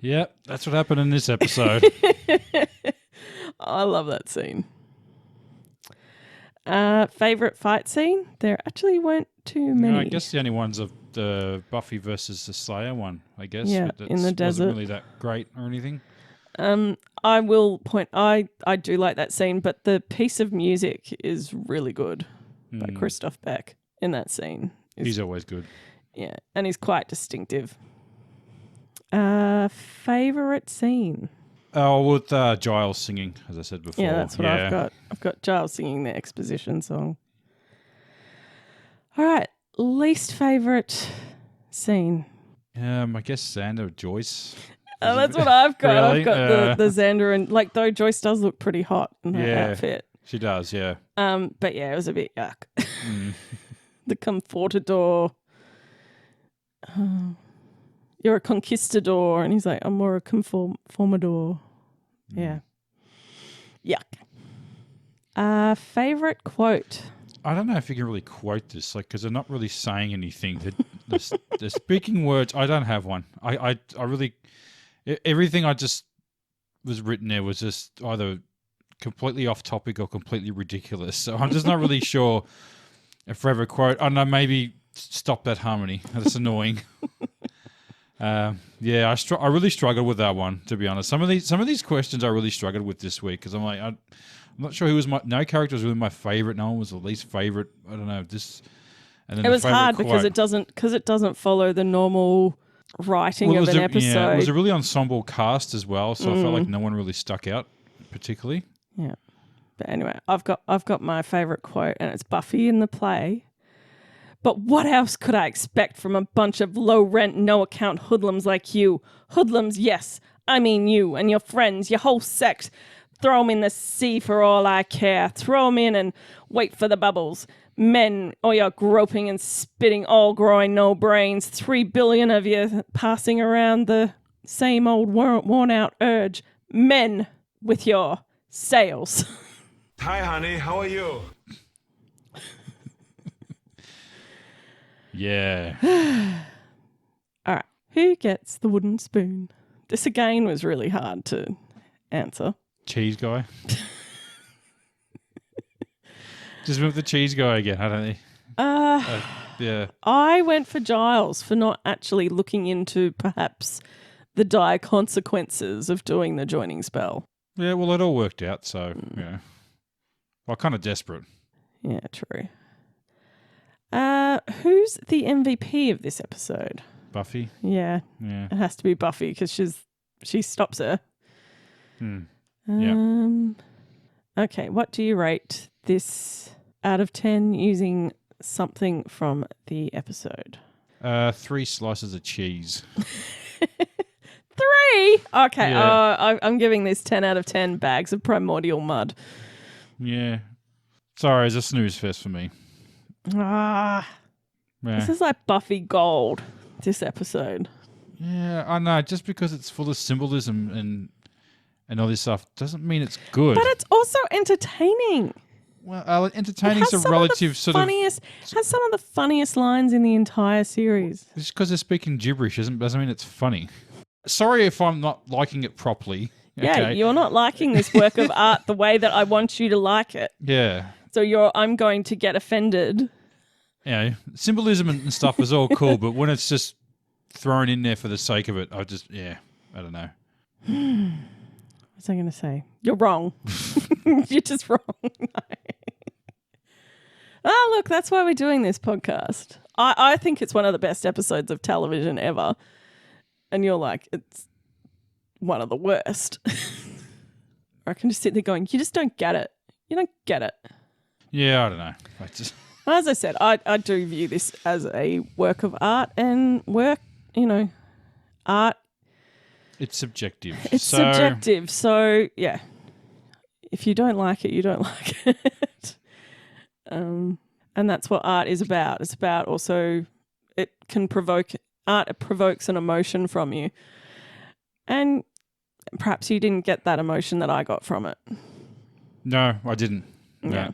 Yep, that's what happened in this episode. I love that scene. Favourite fight scene? There actually weren't too many. No, I guess the only one's of the Buffy versus the Slayer one, I guess. Yeah, in the desert. Wasn't really that great or anything. I will point, I do like that scene, but the piece of music is really good by Christoph Beck in that scene. He's always good. Yeah, and he's quite distinctive. Favourite scene? Oh, with Giles singing, as I said before. Yeah, that's what I've got. I've got Giles singing the exposition song. All right, least favourite scene? I guess Xander or Joyce. That's what I've got. Really? I've got the Xander and like though Joyce does look pretty hot in her outfit. She does, yeah. But yeah, it was a bit yuck. The Confortador. You're a conquistador, and he's like, I'm more a conformador. Yeah. Yuck. Favorite quote. I don't know if you can really quote this, like, because they're not really saying anything. The speaking words, I don't have one. I really, everything I just was written there was just either completely off topic or completely ridiculous. So I'm just not really sure a forever quote. I don't know, maybe stop that harmony. That's annoying. I really struggled with that one, to be honest. Some of these questions I really struggled with this week because I'm like, I'm not sure who was no character was really my favorite. No one was the least favorite. I don't know. And then it was hard because it doesn't follow the normal writing of an episode. Yeah, it was a really ensemble cast as well, so I felt like no one really stuck out particularly. Yeah, but anyway, I've got my favorite quote, and it's Buffy in the play. But what else could I expect from a bunch of low-rent, no-account hoodlums like you? Hoodlums, yes. I mean you and your friends, your whole sect. Throw 'em in the sea for all I care. Throw 'em in and wait for the bubbles. Men, or you're groping and spitting, all growing no brains. 3 billion of you passing around the same old worn-out urge. Men with your sails. Hi, honey. How are you? Yeah. All right. Who gets the wooden spoon? This again was really hard to answer. Cheese guy. Just with the cheese guy again, I don't know. Yeah. I went for Giles for not actually looking into perhaps the dire consequences of doing the joining spell. Yeah, well, it all worked out, so, yeah. Well, kind of desperate. Yeah, true. Who's the MVP of this episode? Buffy? Yeah. It has to be Buffy because she stops her. Okay, what do you rate this out of 10 using something from the episode? 3 slices of cheese. 3? Okay, Yeah. I'm giving this 10 out of 10 bags of primordial mud. Yeah. Sorry, it's a snooze fest for me. Yeah. This is like Buffy Gold, this episode. Yeah, I know. Just because it's full of symbolism and all this stuff doesn't mean it's good. But it's also entertaining. Well, entertaining is a relative has some of the funniest lines in the entire series. Just because they're speaking gibberish doesn't mean it's funny. Sorry if I'm not liking it properly. Yeah, okay? You're not liking this work of art the way that I want you to like it. Yeah. So I'm going to get offended. Yeah, symbolism and stuff is all cool, but when it's just thrown in there for the sake of it, I don't know. What's I going to say? You're wrong. You're just wrong. Oh, look, that's why we're doing this podcast. I think it's one of the best episodes of television ever. And you're like, it's one of the worst. Or I can just sit there going, you just don't get it. You don't get it. Yeah, I don't know. As I said, I do view this as a work of art and art. It's subjective. It's subjective. So, yeah. If you don't like it, you don't like it. And that's what art is about. It's about also it provokes an emotion from you. And perhaps you didn't get that emotion that I got from it. No, I didn't. Yeah. No.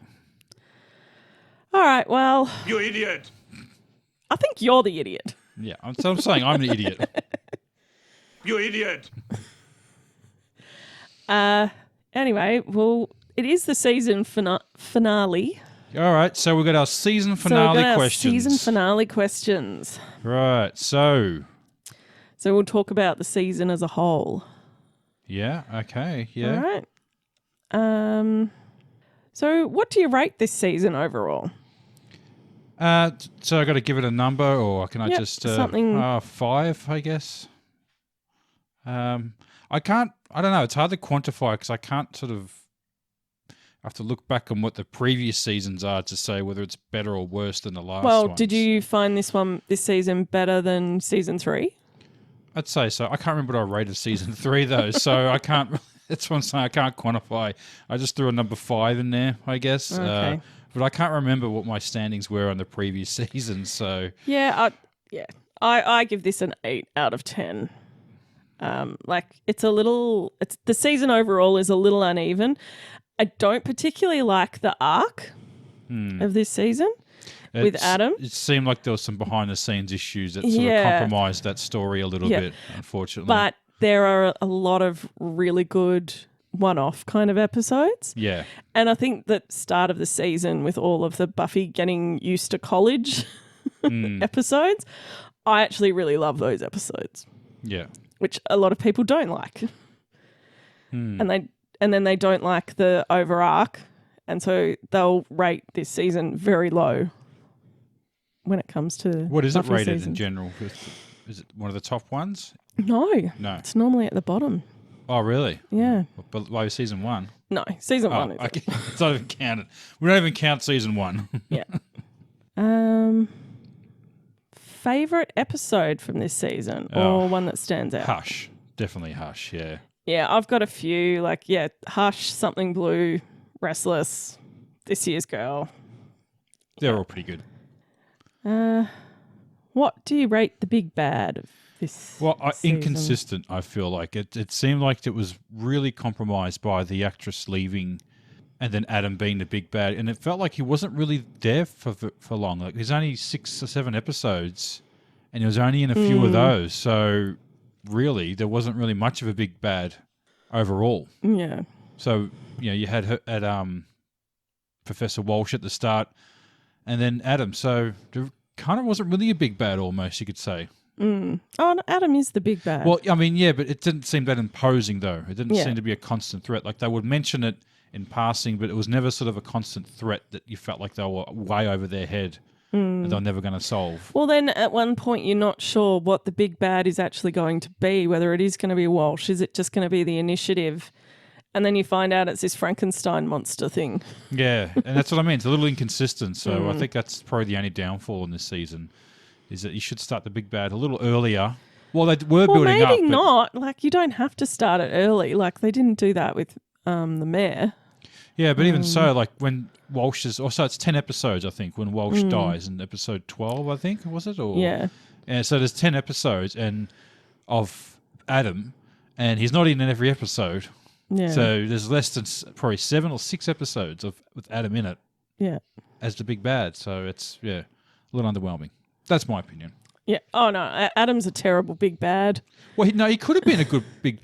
All right, well. You idiot. I think you're the idiot. Yeah, so I'm saying I'm an idiot. You idiot. Anyway, well, it is the season finale. All right, so we've got our season finale questions. Season finale questions. Right, so we'll talk about the season as a whole. Yeah, okay, yeah. All right. So what do you rate this season overall? So I got to give it a number, or can I just something 5? I guess. I can't. I don't know. It's hard to quantify because I can't sort of. I have to look back on what the previous seasons are to say whether it's better or worse than the last. Well, ones. did you find this season better than season 3? I'd say so. I can't remember what I rated season 3 though, so I can't. That's what I'm saying. I can't quantify. I just threw a number 5 in there, I guess. Okay. But I can't remember what my standings were on the previous season. So I give this an 8 out of 10. It's the season overall is a little uneven. I don't particularly like the arc of this season with Adam. It seemed like there was some behind the scenes issues that sort of compromised that story a little bit, unfortunately. But there are a lot of really good one-off kind of episodes. Yeah. And I think that start of the season with all of the Buffy getting used to college episodes, I actually really love those episodes. Yeah. Which a lot of people don't like. And then they don't like the over arc, and so they'll rate this season very low when it comes to what is Buffy it rated season. in general? Is it one of the top ones? No. It's normally at the bottom. Oh, really? Yeah. Below season 1? No, season 1 is okay. It's not even counted. We don't even count season 1. Yeah. Favorite episode from this season, or one that stands out? Hush. Definitely Hush, yeah. Yeah, I've got a few, Hush, Something Blue, Restless, This Year's Girl. They're all pretty good. What do you rate the big bad of this season? Inconsistent, I feel like. It seemed like it was really compromised by the actress leaving and then Adam being the big bad. And it felt like he wasn't really there for long. Like, there's only 6 or 7 episodes and he was only in a few of those. So really, there wasn't really much of a big bad overall. Yeah. So, you had her at Professor Walsh at the start and then Adam. So there kind of wasn't really a big bad almost, you could say. Oh, no, Adam is the big bad. Well, I mean, yeah, but it didn't seem that imposing, though. It didn't seem to be a constant threat. Like, they would mention it in passing, but it was never sort of a constant threat that you felt like they were way over their head and they're never going to solve. Well, then at one point you're not sure what the big bad is actually going to be, whether it is going to be Walsh. Is it just going to be the initiative? And then you find out it's this Frankenstein monster thing. Yeah, and that's what I mean. It's a little inconsistent, so I think that's probably the only downfall in this season, is that you should start the big bad a little earlier. Well, they were building up. Maybe not. Like, you don't have to start it early. Like, they didn't do that with the mayor. Yeah, but even so, like, when Walsh is... so it's 10 episodes, I think, when Walsh dies in episode 12, I think, was it? Or, yeah. And so there's 10 episodes of Adam, and he's not in every episode. Yeah. So there's less than probably 7 or 6 episodes with Adam in it. Yeah. As the big bad. So it's, a little underwhelming. That's my opinion. Yeah. Oh no, Adam's a terrible big bad. Well, he could have been a good big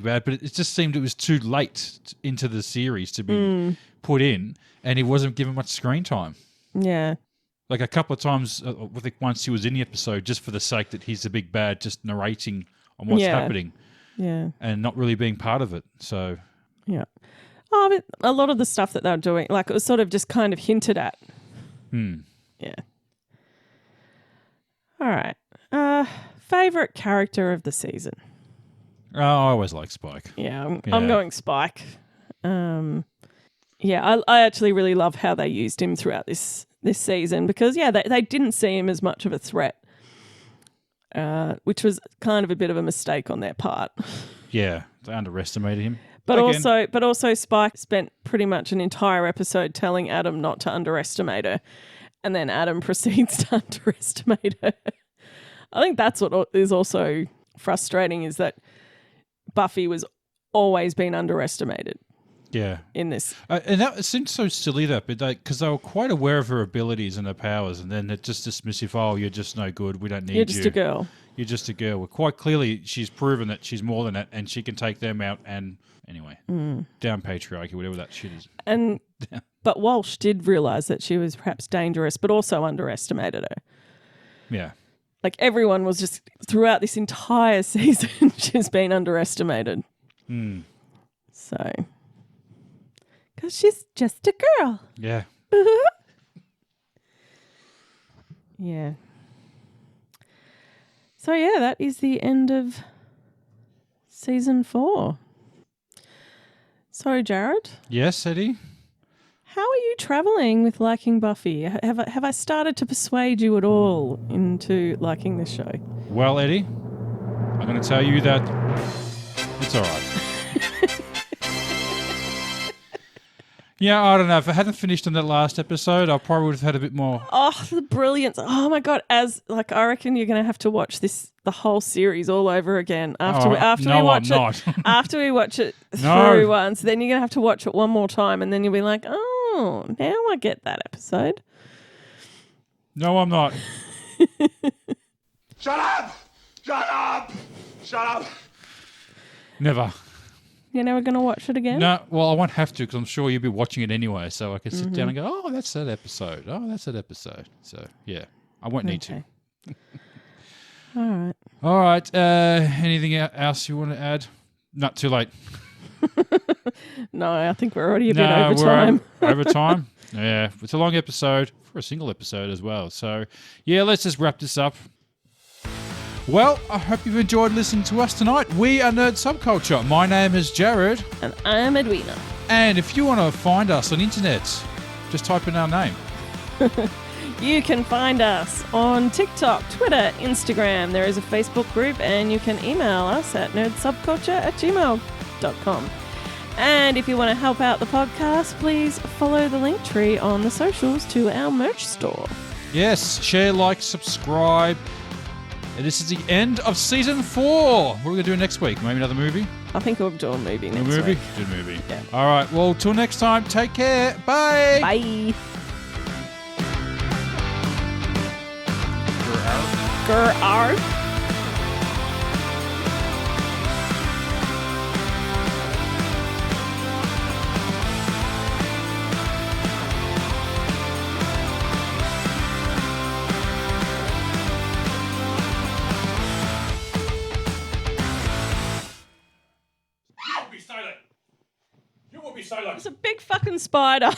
bad, but it just seemed it was too late into the series to be put in, and he wasn't given much screen time. Yeah. Like a couple of times, I think once he was in the episode, just for the sake that he's the big bad, just narrating on what's happening. Yeah. And not really being part of it. So. Yeah. Oh, but a lot of the stuff that they were doing, like, it was sort of just kind of hinted at. Yeah. All right. Favorite character of the season? Oh, I always like Spike. Yeah, I'm going Spike. I actually really love how they used him throughout this season because, they didn't see him as much of a threat, which was kind of a bit of a mistake on their part. Yeah, they underestimated him. But also Spike spent pretty much an entire episode telling Adam not to underestimate her. And then Adam proceeds to underestimate her. I think that's what is also frustrating, is that Buffy was always being underestimated. Yeah. In this. And that seemed so silly, because they were quite aware of her abilities and her powers, and then it just dismissive, oh, you're just no good, we don't need you. You're just a girl. You're just a girl. Well, quite clearly, she's proven that she's more than that, and she can take them out, and anyway, down patriarchy, whatever that shit is. But Walsh did realise that she was perhaps dangerous, but also underestimated her. Yeah. Like, everyone was just, throughout this entire season, she's been underestimated. So, because she's just a girl. Yeah. Yeah. So, that is the end of season 4. So, Jared? Yes, Eddie? How are you travelling with liking Buffy? Have I started to persuade you at all into liking this show? Well, Eddie, I'm going to tell you that it's all right. Yeah, I don't know. If I hadn't finished on that last episode, I probably would have had a bit more. Oh, the brilliance. Oh, my God. I reckon you're going to have to watch the whole series all over again after we watch it. After we watch it through once, then you're going to have to watch it one more time, and then you'll be like, oh, now I get that episode. No, I'm not. Shut up! Shut up! Shut up! Never. You're never going to watch it again? No, well, I won't have to because I'm sure you'll be watching it anyway. So I can sit down and go, oh, that's that episode. Oh, that's that episode. So, yeah, I won't need to. All right. All right. Anything else you want to add? Not too late. No, I think we're already a bit over time. Over time? Yeah, it's a long episode for a single episode as well. So, yeah, let's just wrap this up. Well, I hope you've enjoyed listening to us tonight. We are Nerd Subculture. My name is Jared. And I'm Edwina. And if you want to find us on internet, just type in our name. You can find us on TikTok, Twitter, Instagram. There is a Facebook group, and you can email us at nerdsubculture@gmail.com. And if you want to help out the podcast, please follow the link tree on the socials to our merch store. Yes, share, like, subscribe. And this is the end of season 4. What are we going to do next week? Maybe another movie? I think we'll do a movie next week. Do a movie. Yeah. All right. Well, till next time, take care. Bye. Bye. Grr. You will be silent. It's a big fucking spider.